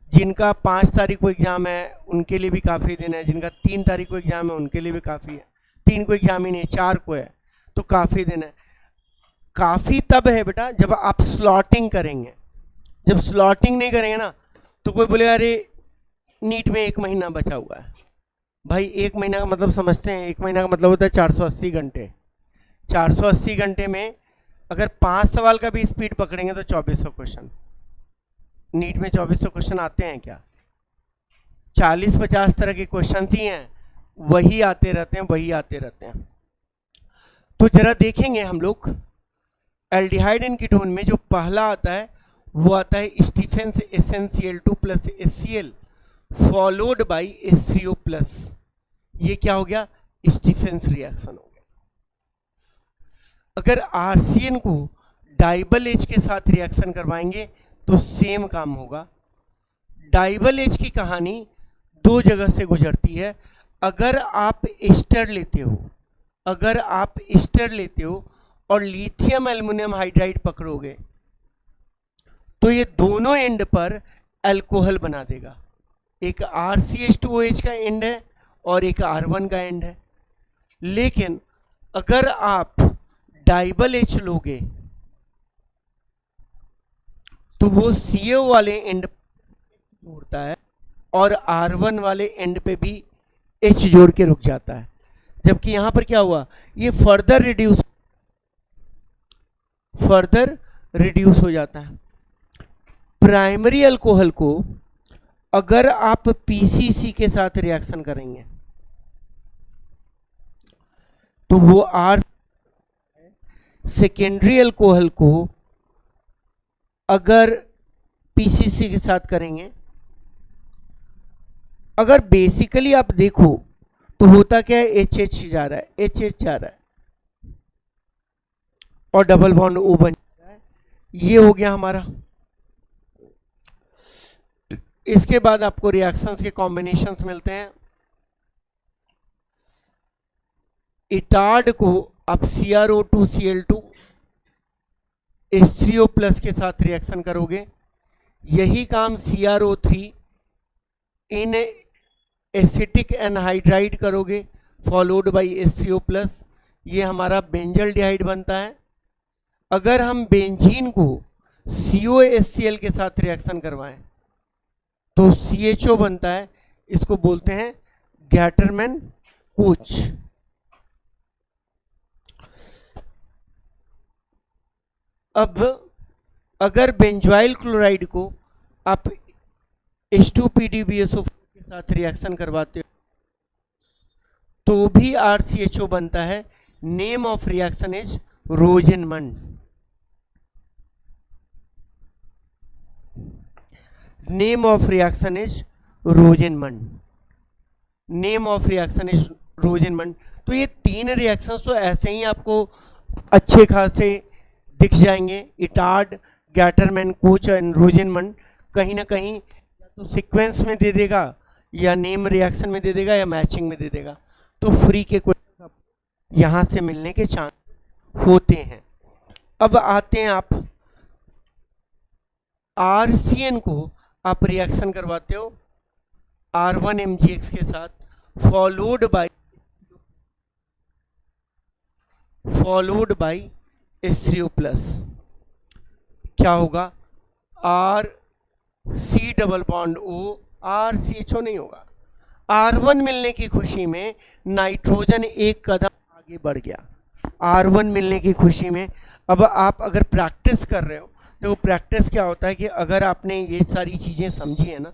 जिनका 5 तारीख को एग्ज़ाम है उनके लिए भी काफ़ी दिन है, जिनका 3 तारीख को एग्ज़ाम है उनके लिए भी काफ़ी है, 3 को एग्ज़ाम ही नहीं 4 को है, तो काफ़ी दिन है। काफ़ी तब है बेटा जब आप स्लॉटिंग करेंगे। जब स्लॉटिंग नहीं करेंगे ना तो कोई बोलेगा अरे नीट में 1 महीना बचा हुआ है। भाई 1 महीना का मतलब समझते हैं, 1 महीना का मतलब होता है 480 घंटे। 480 घंटे में अगर 5 सवाल का भी स्पीड पकड़ेंगे तो 2400 क्वेश्चन। नीट में 2400 क्वेश्चन आते हैं क्या? 40-50 तरह के क्वेश्चन ही हैं, वही आते रहते हैं, वही आते रहते हैं। तो जरा देखेंगे हम लोग एल्डिहाइड एंड कीटोन में जो पहला आता है वो आता है Stephens SnCl2 plus HCl followed by H3O plus. ये क्या हो गया? स्टीफेंस रिएक्शन हो गया। अगर RCN को डाइबल H के साथ रिएक्शन करवाएंगे तो सेम काम होगा। डाइबल H की कहानी 2 जगह से गुजरती है। अगर आप एस्टर लेते हो, अगर आप एस्टर लेते हो और लिथियम एल्युमिनियम हाइड्राइड पकड़ोगे तो ये दोनों एंड पर अल्कोहल बना देगा। एक RCH2OH का एंड है और एक R1 का एंड है। लेकिन अगर आप डाइबल H लोगे तो वो CO वाले एंड जोड़ता है और R1 वाले एंड पे भी H जोड़ के रुक जाता है। जबकि यहां पर क्या हुआ, ये फर्दर रिड्यूस हो जाता है। प्राइमरी अल्कोहल को अगर आप PCC के साथ रिएक्शन करेंगे तो वो R, सेकेंडरी अल्कोहल को अगर PCC के साथ करेंगे, अगर बेसिकली आप देखो तो होता क्या है, HH जा रहा है, HH जा रहा है और डबल बॉन्ड O बन जाता है। ये हो गया हमारा। इसके बाद आपको रिएक्शंस के कॉम्बिनेशंस मिलते हैं। इटार्ड को आप CrO2Cl2 H3O प्लस के साथ रिएक्शन करोगे, यही काम CrO3 इन एसिटिक एनहाइड्राइड करोगे फॉलोड बाई H3O प्लस, ये हमारा बेंजल्डिहाइड बनता है। अगर हम बेंजीन को COHCl के साथ रिएक्शन करवाएं तो CHO बनता है, इसको बोलते हैं गैटरमैन कोच। अब अगर बेंजॉइल क्लोराइड को आप H2PDBSO के साथ रिएक्शन करवाते हो तो भी RCHO बनता है। Name of reaction is Rosenmund. Name of reaction is Rosenmund. Name of reaction is Rosenmund. तो ये 3 रिएक्शंस तो ऐसे ही आपको अच्छे खासे दिख जाएंगे, इटार्ड, गैटरमैन कोच एंड रोजेनमंड। कहीं ना कहीं या तो सीक्वेंस में दे देगा या नेम रिएक्शन में दे देगा या मैचिंग में दे देगा। तो फ्री के क्वेश्चन यहाँ से मिलने के चांस होते हैं। अब आते हैं आप RCN को आप रिएक्शन करवाते हो R1MgX के साथ फॉलोड बाय H3O प्लस। क्या होगा? RC double bond O, RCHO नहीं होगा। R1 मिलने की खुशी में नाइट्रोजन एक कदम आगे बढ़ गया। R1 मिलने की खुशी में। अब आप अगर प्रैक्टिस कर रहे हो तो प्रैक्टिस क्या होता है कि अगर आपने ये सारी चीज़ें समझी है ना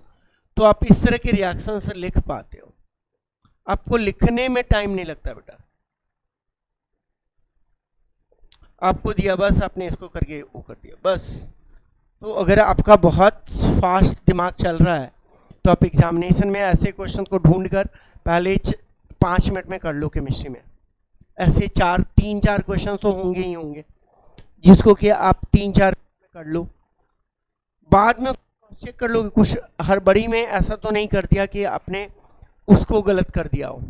तो आप इस तरह के रिएक्शन से लिख पाते हो। आपको लिखने में टाइम नहीं लगता बेटा, आपको दिया बस आपने इसको करके वो कर दिया बस। तो अगर आपका बहुत फास्ट दिमाग चल रहा है तो आप एग्जामिनेशन में ऐसे क्वेश्चन को ढूंढ कर पहले 5 मिनट में कर लो। केमिस्ट्री में ऐसे 3-4 क्वेश्चन तो होंगे ही होंगे जिसको कि आप 3-4 में कर लो। बाद में चेक कर लो कि कुछ हड़बड़ी में ऐसा तो नहीं कर दिया कि आपने उसको गलत कर दिया हो।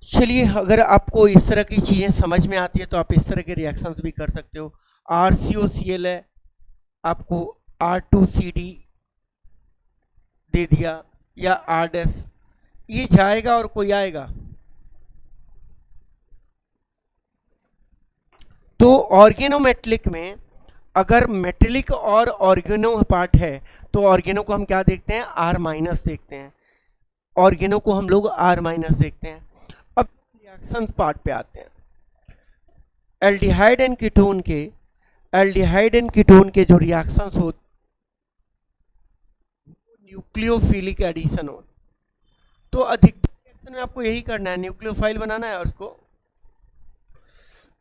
चलिए, अगर आपको इस तरह की चीज़ें समझ में आती है तो आप इस तरह के रिएक्शंस भी कर सकते हो। RCOCl है, आपको R2CD दे दिया या RDS, ये जाएगा और कोई आएगा। तो ऑर्गेनोमेटेलिक में अगर मेटेलिक और ऑर्गेनो पार्ट है तो ऑर्गेनो को हम क्या देखते हैं? R- देखते हैं। ऑर्गेनो को हम लोग R- देखते हैं। अब रिएक्शन पार्ट पे आते हैं। एल्डिहाइड एंड कीटोन के जो रिएक्शंस होते न्यूक्लियोफिलिक एडिशन हो। तो अधिकतर रिएक्शन में आपको यही करना है, न्यूक्लियोफाइल बनाना है उसको।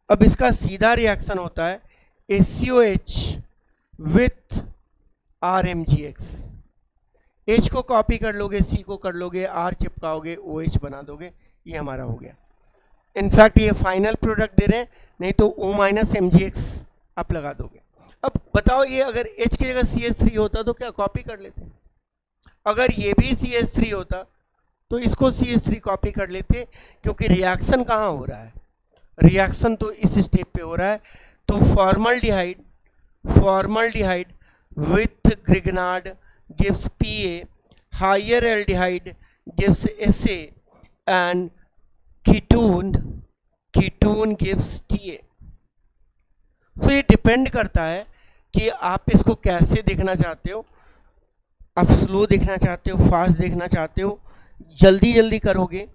अब इसका सीधा रिएक्शन होता है HCOH विथ RMgX। H को कॉपी कर लोगे, C को कर लोगे, R चिपकाओगे, OH बना दोगे, ये हमारा हो गया। इनफैक्ट ये फाइनल प्रोडक्ट दे रहे हैं, नहीं तो O-MgX आप लगा दोगे। अब बताओ, ये अगर H की जगह CH3 होता तो क्या कॉपी कर लेते? अगर ये भी CH3 होता तो इसको CH3 कॉपी कर लेते, क्योंकि रिएक्शन कहाँ हो रहा है? रिएक्शन तो इस स्टेप पे हो रहा है। तो formaldehyde with Grignard gives Pa, higher aldehyde gives SA and ketone gives Ta। तो ये डिपेंड करता है कि आप इसको कैसे देखना चाहते हो। आप स्लो देखना चाहते हो, फास्ट देखना चाहते हो। जल्दी करोगे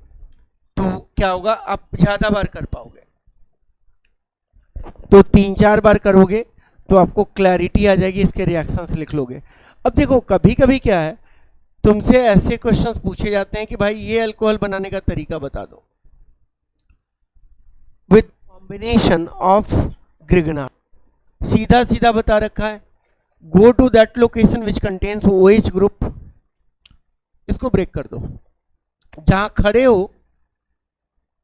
तो क्या होगा? आप ज़्यादा बार कर पाओगे। तो 3-4 बार करोगे तो आपको क्लैरिटी आ जाएगी, इसके रिएक्शंस लिख लोगे। अब देखो, कभी कभी क्या है, तुमसे ऐसे क्वेश्चंस पूछे जाते हैं कि भाई ये अल्कोहल बनाने का तरीका बता दो विथ कॉम्बिनेशन ऑफ ग्रिग्नार्ड। सीधा बता रखा है, go to that location which contains OH ग्रुप। इसको ब्रेक कर दो, जहां खड़े हो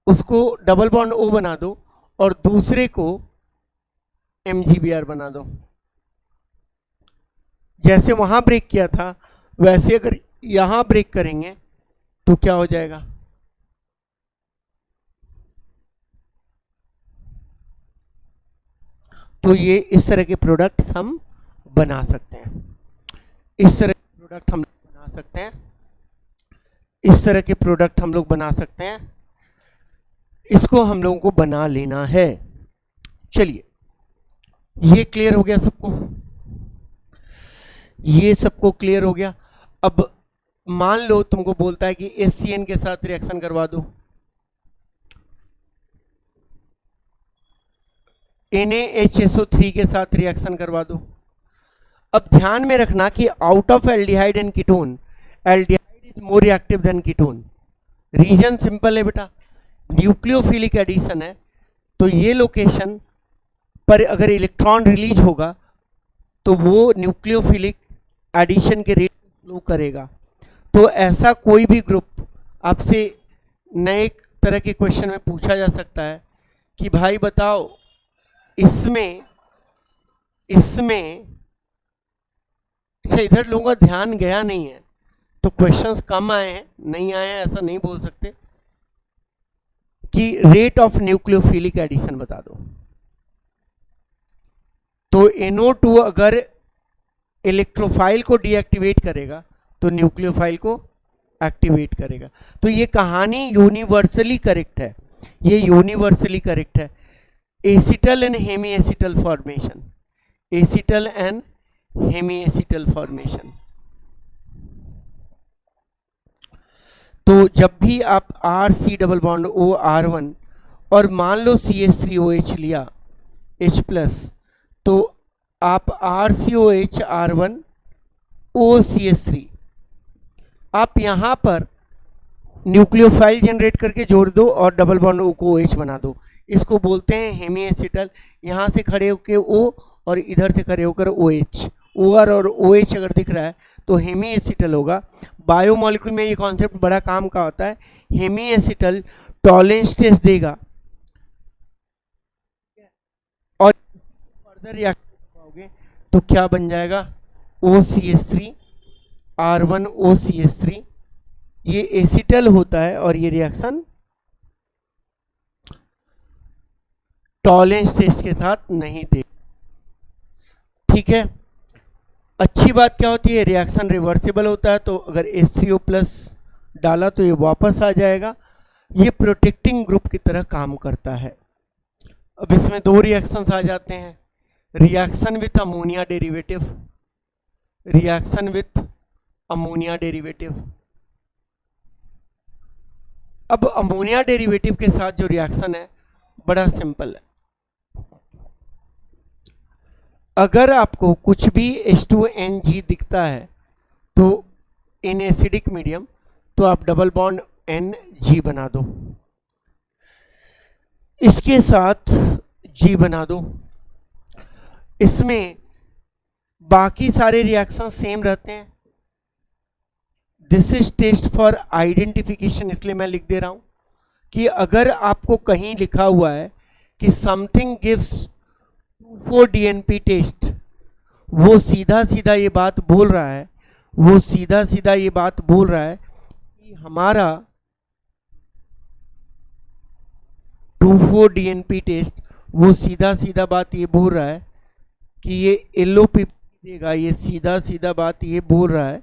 उसको डबल बॉन्ड O बना दो और दूसरे को MgBr बना दो। जैसे वहां ब्रेक किया था वैसे अगर यहां ब्रेक करेंगे तो क्या हो जाएगा? तो ये इस तरह के प्रोडक्ट्स हम बना सकते हैं, इस तरह के प्रोडक्ट हम बना सकते हैं, इस तरह के प्रोडक्ट हम लोग बना सकते हैं। इसको हम लोगों को बना लेना है। चलिए, ये क्लियर हो गया सबको, ये सबको क्लियर हो गया। अब मान लो तुमको बोलता है कि HCN के साथ रिएक्शन करवा दो, NaHSO3 के साथ रिएक्शन करवा दो। अब ध्यान में रखना कि out of aldehyde and ketone, aldehyde is more reactive than ketone. Reason simple है बेटा, न्यूक्लियोफिलिक एडिशन है, तो ये लोकेशन पर अगर इलेक्ट्रॉन रिलीज होगा तो वो न्यूक्लियोफिलिक एडिशन के रेट फ्लो करेगा। तो ऐसा कोई भी ग्रुप आपसे नए तरह के क्वेश्चन में पूछा जा सकता है कि भाई बताओ इसमें अच्छा, इधर लोगों का ध्यान गया नहीं है तो क्वेश्चंस कम आए हैं, नहीं आए हैं ऐसा नहीं बोल सकते, कि रेट ऑफ न्यूक्लियोफिलिक एडिशन बता दो। तो NO2 अगर इलेक्ट्रोफाइल को डीएक्टिवेट करेगा तो न्यूक्लियोफाइल को एक्टिवेट करेगा। तो ये कहानी यूनिवर्सली करेक्ट है, ये यूनिवर्सली करेक्ट है। Acetal and hemiacetal formation, acetal and hemiacetal formation. तो जब भी आप RC double bond O R1 और मान लो CH3OH लिया H+, तो आप RCOH R1 OCH3, आप यहाँ पर न्यूक्लियोफाइल जनरेट करके जोड़ दो और डबल बॉन्ड O को OH बना दो। इसको बोलते हैं हेमी एसिटल। यहाँ से खड़े होकर O और इधर से खड़े होकर OH, OR और OH अगर दिख रहा है तो हेमी एसिटल होगा। बायोमोलिक्यूल में ये कॉन्सेप्ट बड़ा काम का होता है। हेमी एसिटल टॉलेंस टेस्ट देगा और फर्दर रिएक्ट पाओगे तो क्या बन जाएगा, OCH3 R1 OCH3, ये एसिटल होता है और ये रिएक्शन टॉलेंस टेस्ट के साथ नहीं दे। ठीक है, अच्छी बात क्या होती है, रिएक्शन रिवर्सिबल होता है, तो अगर H3O+ डाला तो ये वापस आ जाएगा। ये प्रोटेक्टिंग ग्रुप की तरह काम करता है। अब इसमें दो रिएक्शंस आ जाते हैं, reaction with ammonia derivative, reaction with ammonia derivative. अब अमोनिया डेरिवेटिव के साथ जो रिएक्शन है बड़ा सिंपल है। अगर आपको कुछ भी H2NG दिखता है तो इन एसिडिक मीडियम, तो आप डबल बॉन्ड NG बना दो, इसके साथ G बना दो। इसमें बाकी सारे रिएक्शन सेम रहते हैं। This is test for identification, इसलिए मैं लिख दे रहा हूं कि अगर आपको कहीं लिखा हुआ है कि समथिंग गिव्स 2,4-DNP टेस्ट, वो सीधा सीधा ये बात बोल रहा है, वो सीधा सीधा ये बात बोल रहा है कि हमारा 2,4-DNP टेस्ट, वो सीधा सीधा बात ये बोल रहा है कि ये LOP देगा। ये सीधा सीधा बात ये बोल रहा है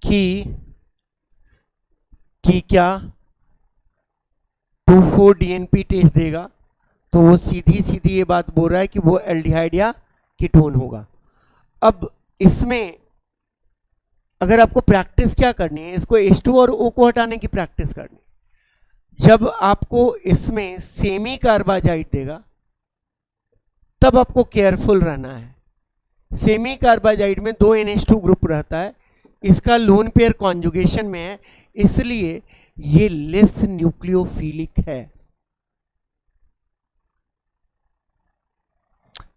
कि क्या 2,4-DNP टेस्ट देगा, तो वो सीधी सीधी ये बात बोल रहा है कि वो एल्डिहाइड या कीटोन होगा। अब इसमें अगर आपको प्रैक्टिस क्या करनी है, इसको H2 और O को हटाने की प्रैक्टिस करनी है। जब आपको इसमें सेमी कार्बाजाइड देगा तब आपको केयरफुल रहना है। सेमी कार्बाजाइड में 2 NH2 ग्रुप रहता है, इसका लोन पेयर कॉन्जुगेशन में है, इसलिए ये लेस न्यूक्लियोफिलिक है,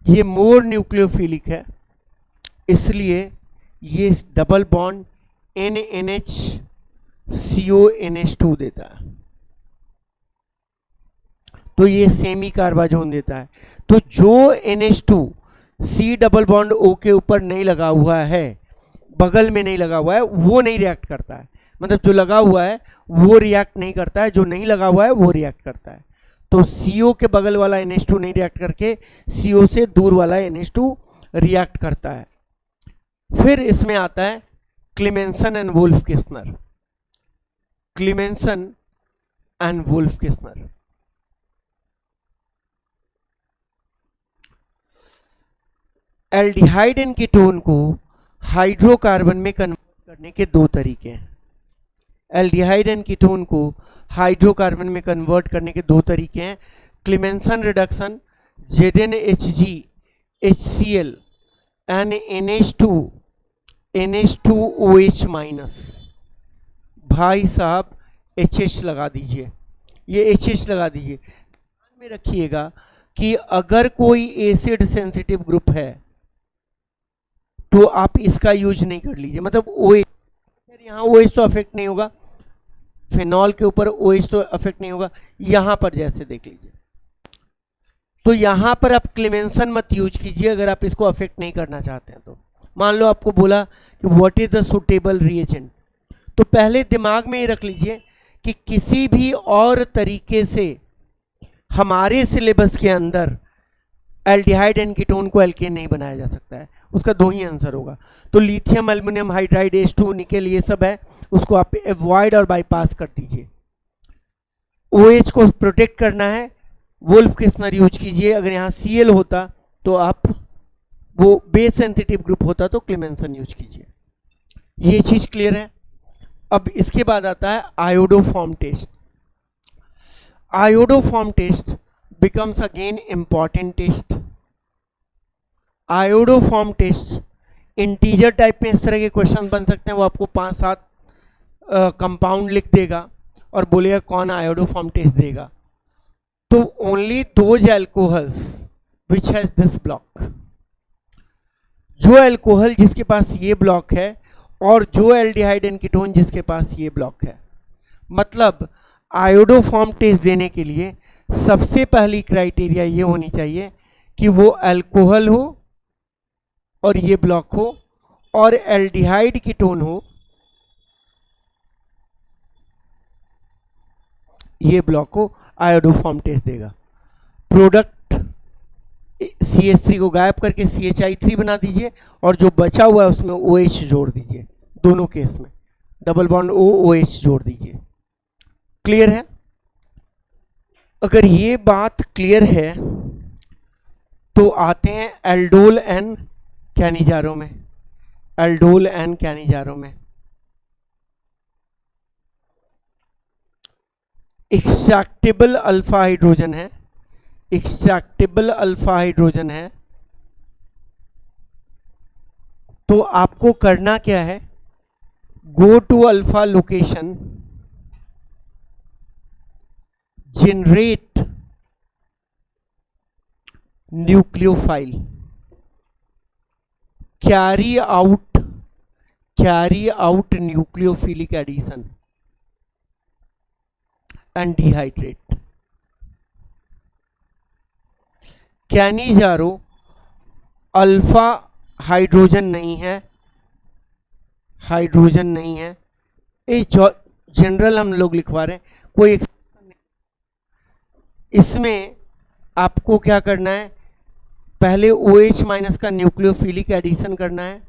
ये मोर न्यूक्लियोफिलिक है, इसलिए ये डबल बॉन्ड NNH-CONH2 देता है, तो ये सेमी कार्बाजोन देता है। तो जो NH2 C double bond O के ऊपर नहीं लगा हुआ है, बगल में नहीं लगा हुआ है, वो नहीं रिएक्ट करता है। मतलब जो लगा हुआ है वो रिएक्ट नहीं करता है, जो नहीं लगा हुआ है वो रिएक्ट करता है। तो CO के बगल वाला NH2 नहीं रिएक्ट करके CO से दूर वाला NH2 रिएक्ट करता है। फिर इसमें आता है Clemmensen and Wolff Kishner. Clemmensen and Wolff Kishner, aldehyde and ketone को हाइड्रोकार्बन में कन्वर्ट करने के दो तरीके हैं। एल्डिहाइड एंड कीटोन को हाइड्रोकार्बन में कन्वर्ट करने के दो तरीके हैं। Clemmensen reduction, ZnHg HCl and NH2OH minus. भाई साहब HH लगा दीजिए, ये HH लगा दीजिए। ध्यान में रखिएगा कि अगर कोई एसिड सेंसिटिव ग्रुप है तो आप इसका यूज नहीं कर लीजिए, मतलब OH, यहाँ OH तो अफेक्ट नहीं होगा, फिनॉल के ऊपर OH तो अफेक्ट नहीं होगा। यहाँ पर जैसे देख लीजिए, तो यहाँ पर आप क्लेमेंसन मत यूज कीजिए अगर आप इसको अफेक्ट नहीं करना चाहते हैं। तो मान लो आपको बोला कि what is the suitable reagent, तो पहले दिमाग में ये रख लीजिए कि किसी भी और तरीके से हमारे सिलेबस के अंदर एल्डिहाइड एंड कीटोन को एल्केन नहीं बनाया जा सकता है। उसका दो ही आंसर होगा। तो lithium aluminium hydride H2 nickel ये सब है, उसको आप अवॉइड और बाईपास कर दीजिए। OH को प्रोटेक्ट करना है, वुल्फ किस्नर यूज कीजिए। अगर यहाँ Cl होता तो आप वो बेस सेंसिटिव ग्रुप होता तो क्लेमेंसन यूज कीजिए। ये चीज क्लियर है। अब इसके बाद आता है iodoform test. Iodoform test becomes again important test. Iodoform test integer type में इस तरह के क्वेश्चन बन सकते हैं। वो आपको 5-7 कंपाउंड लिख देगा और बोलेगा कौन आयोडोफॉर्म टेस्ट देगा। तो only those alcohols which has this block, जो एल्कोहल जिसके पास ये ब्लॉक है और जो एल्डिहाइड एंड कीटोन जिसके पास ये ब्लॉक है। मतलब आयोडोफॉर्म टेस्ट देने के लिए सबसे पहली क्राइटेरिया ये होनी चाहिए कि वो अल्कोहल हो और ये ब्लॉक हो और एल्डिहाइड कीटोन हो, ये ब्लॉक हो, आयोडोफॉर्म टेस्ट देगा। प्रोडक्ट CH3 को गायब करके CHI3 बना दीजिए और जो बचा हुआ है उसमें OH जोड़ दीजिए। दोनों केस में डबल बॉन्ड OH जोड़ दीजिए। क्लियर है? अगर ये बात क्लियर है तो आते हैं एल्डोल एंड कैनिजारो में। एल्डोल एंड कैनिजारो में एक्सट्रैक्टेबल अल्फा हाइड्रोजन है, एक्सट्रैक्टेबल अल्फा हाइड्रोजन है। तो आपको करना क्या है, go to alpha location, generate nucleophile, carry out nucleophilic addition and dehydrate. Cannizzaro alpha hydrogen नहीं है, हाइड्रोजन नहीं है, ये जनरल हम लोग लिखवा रहे हैं, कोई इसमें आपको क्या करना है, पहले OH माइनस का न्यूक्लियोफिलिक एडिशन करना है,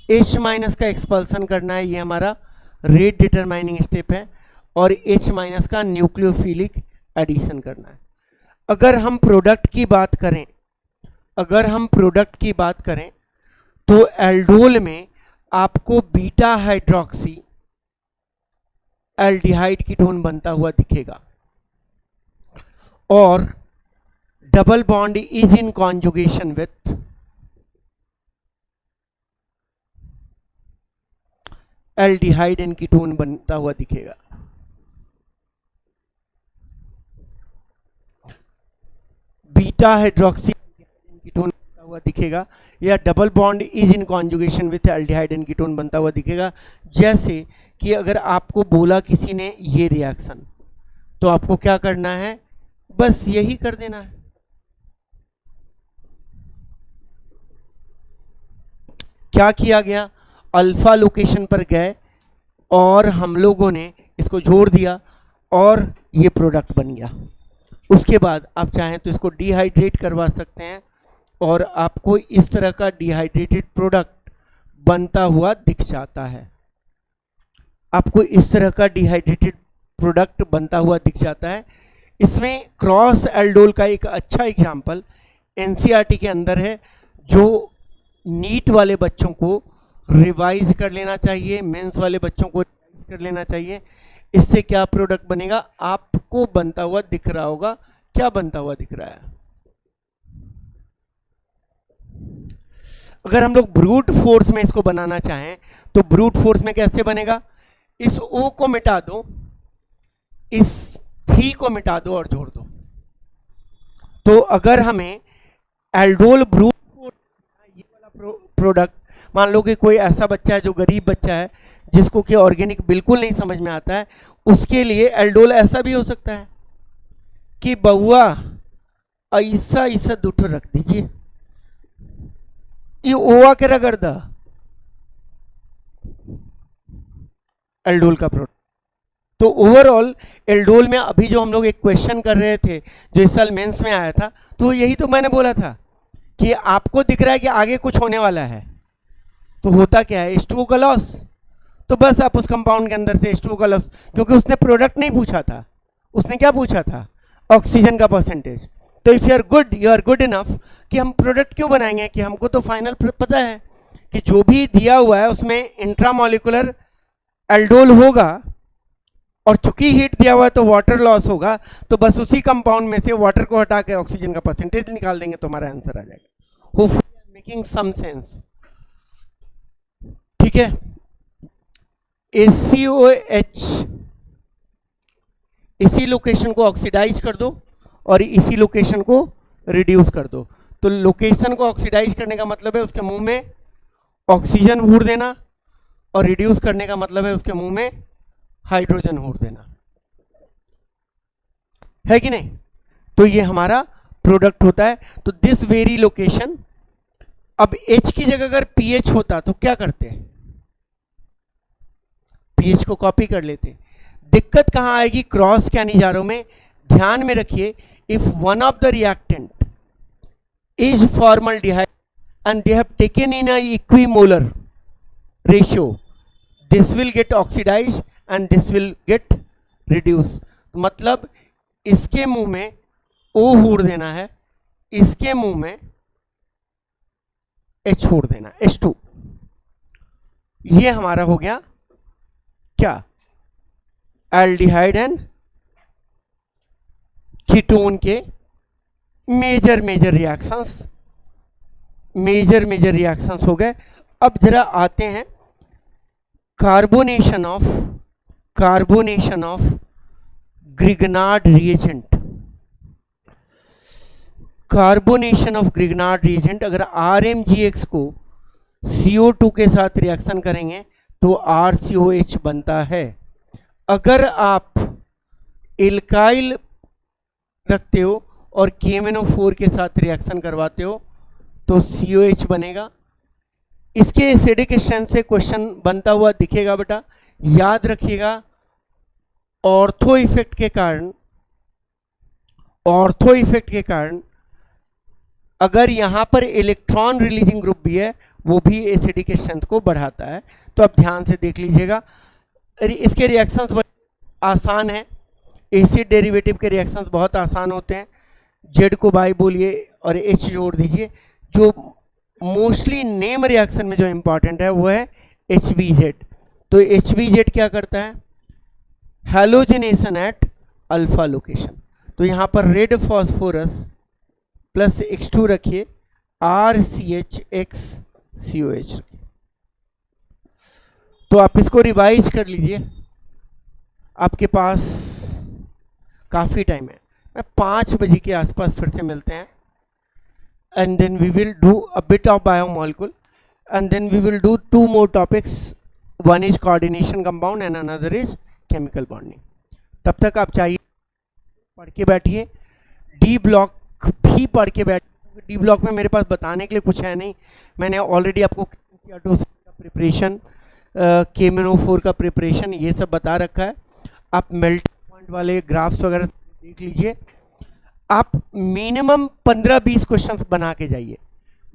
H माइनस का एक्सपल्सन करना है, ये हमारा रेट डिटरमाइनिंग स्टेप है, और H माइनस का न्यूक्लियोफिलिक एडिशन करना है। अगर हम प्रोडक्ट की बात करें, अगर हम प्रोडक्ट की बात करें तो एल्डोल में आपको बीटा हाइड्रोक्सी एल्डिहाइड कीटोन बनता हुआ दिखेगा और double bond is in conjugation with aldehyde and ketone बनता हुआ दिखेगा। बीटा हाइड्रोक्सी कीटोन बनता हुआ दिखेगा या double bond is in conjugation with aldehyde and ketone बनता हुआ दिखेगा। जैसे कि अगर आपको बोला किसी ने ये रिएक्शन, तो आपको क्या करना है, बस यही कर देना है। क्या किया गया, अल्फा लोकेशन पर गए और हम लोगों ने इसको जोड़ दिया और ये प्रोडक्ट बन गया। उसके बाद आप चाहें तो इसको डिहाइड्रेट करवा सकते हैं और आपको इस तरह का डिहाइड्रेटेड प्रोडक्ट बनता हुआ दिख जाता है। आपको इस तरह का डिहाइड्रेटेड प्रोडक्ट बनता हुआ दिख जाता है। इसमें क्रॉस एल्डोल का एक अच्छा एग्जाम्पल एनसीईआरटी के अंदर है, जो नीट वाले बच्चों को रिवाइज कर लेना चाहिए, मेंस वाले बच्चों को रिवाइज कर लेना चाहिए। इससे क्या प्रोडक्ट बनेगा, आपको बनता हुआ दिख रहा होगा। क्या बनता हुआ दिख रहा है? अगर हम लोग ब्रूट फोर्स में इसको बनाना चाहें तो ब्रूट फोर्स में कैसे बनेगा? इस O को मिटा दो, इस 3 को मिटा दो और जोड़ दो। तो अगर हमें एल्डोल ब्रूट फोर्स, ये वाला प्रोडक्ट, मान लो कि कोई ऐसा बच्चा है जो गरीब बच्चा है जिसको कि ऑर्गेनिक बिल्कुल नहीं समझ में आता है, उसके लिए एल्डोल ऐसा भी हो सकता है कि बउआ ऐसा ऐसा दुठो रख दीजिए, ये ओवा के रगड़ दा, एल्डोल का प्रोडक्ट। तो ओवरऑल एल्डोल में अभी जो हम लोग एक क्वेश्चन कर रहे थे जो इस साल मेंस में आया था, तो यही तो मैंने बोला था कि आपको दिख रहा है कि आगे कुछ होने वाला है, तो होता क्या है? H2O का लॉस। तो बस आप उस कंपाउंड के अंदर से H2O का लॉस, क्योंकि उसने प्रोडक्ट नहीं पूछा था, उसने क्या पूछा था? ऑक्सीजन का परसेंटेज। तो if you are good enough कि हम प्रोडक्ट क्यों बनाएंगे, कि हमको तो फाइनल पता है कि जो भी दिया हुआ है उसमें इंट्रामोलिकुलर एल्डोल होगा, और चूंकि हीट दिया हुआ है तो वाटर लॉस होगा, तो बस उसी कंपाउंड में से वाटर को हटा के ऑक्सीजन का परसेंटेज निकाल देंगे तो हमारा आंसर आ जाएगा। होपफुली मेकिंग सम सेंस, ठीक है। ACOH इसी लोकेशन को ऑक्सीडाइज कर दो और इसी लोकेशन को रिड्यूस कर दो। तो लोकेशन को ऑक्सीडाइज करने का मतलब है उसके मुंह में ऑक्सीजन हूर देना, और रिड्यूस करने का मतलब है उसके मुंह में हाइड्रोजन हूर देना, है कि नहीं? तो ये हमारा प्रोडक्ट होता है। तो दिस वेरी लोकेशन, अब H की जगह अगर pH होता तो क्या करते हैं? pH को कॉपी कर लेते। दिक्कत कहां आएगी? क्रॉस के अनिजारों में। ध्यान में रखिए, if one of the reactant is formaldehyde and they have taken in a equimolar ratio, this will get oxidized and this will get reduced। मतलब इसके मुंह में O हूर देना है, इसके मुंह में H हूर देना, H2। ये हमारा हो गया क्या? एल्डिहाइड एंड कीटोन के मेजर रिएक्शंस हो गए। अब जरा आते हैं carbonation of Grignard reagent. Carbonation of Grignard reagent, अगर RMGX को CO2 के साथ रिएक्शन करेंगे तो RCOH बनता है। अगर आप एल्काइल रखते हो और KMnO4 के साथ रिएक्शन करवाते हो तो COH बनेगा। इसके एसिडिक स्ट्रेंथ से क्वेश्चन बनता हुआ दिखेगा बेटा, याद रखिएगा। ऑर्थो इफेक्ट के कारण अगर यहां पर इलेक्ट्रॉन रिलीजिंग ग्रुप भी है, वो भी एसिडिक स्ट्रेंथ को बढ़ाता है। तो आप ध्यान से देख लीजिएगा, इसके रिएक्शंस आसान है। एसिड डेरिवेटिव के रिएक्शंस बहुत आसान होते हैं। Z को बाई बोलिए और H जोड़ दीजिए। जो मोस्टली नेम रिएक्शन में जो इंपॉर्टेंट है वो है HBZ। तो HBZ क्या करता है? Halogenation at alpha location. तो यहां पर रेड फॉस्फोरस प्लस X2 रखिए, RCHX रखिए। तो आप इसको रिवाइज कर लीजिए, आपके पास काफी टाइम है। मैं 5 बजे के आसपास फिर से मिलते हैं, and then we will do a bit of biomolecule, and then we will do 2 more topics, one is coordination compound and another is chemical bonding। तब तक आप चाहिए पढ़ के बैठिए, डी ब्लॉक भी पढ़ के बैठिए। डी ब्लॉक में मेरे पास बताने के लिए कुछ है नहीं, मैंने ऑलरेडी आपको प्रिपरेशन, KMnO4 का प्रिपरेशन ये सब बता रखा है। आप मेल्टिंग पॉइंट वाले ग्राफ्स वगैरह देख लीजिए। आप मिनिमम 15-20 क्वेश्चंस बना के जाइए।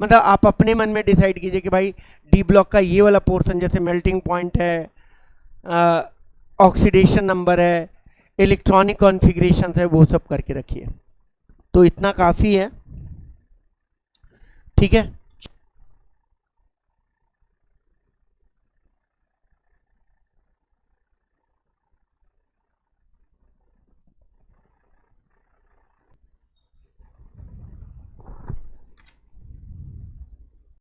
मतलब आप अपने मन में डिसाइड कीजिए कि भाई डी ब्लॉक का ये वाला पोर्शन, जैसे मेल्टिंग पॉइंट है, ऑक्सीडेशन नंबर है, इलेक्ट्रॉनिक कॉन्फ़िगरेशन है, वो सब करके रखिए। तो इतना काफ़ी है, ठीक है।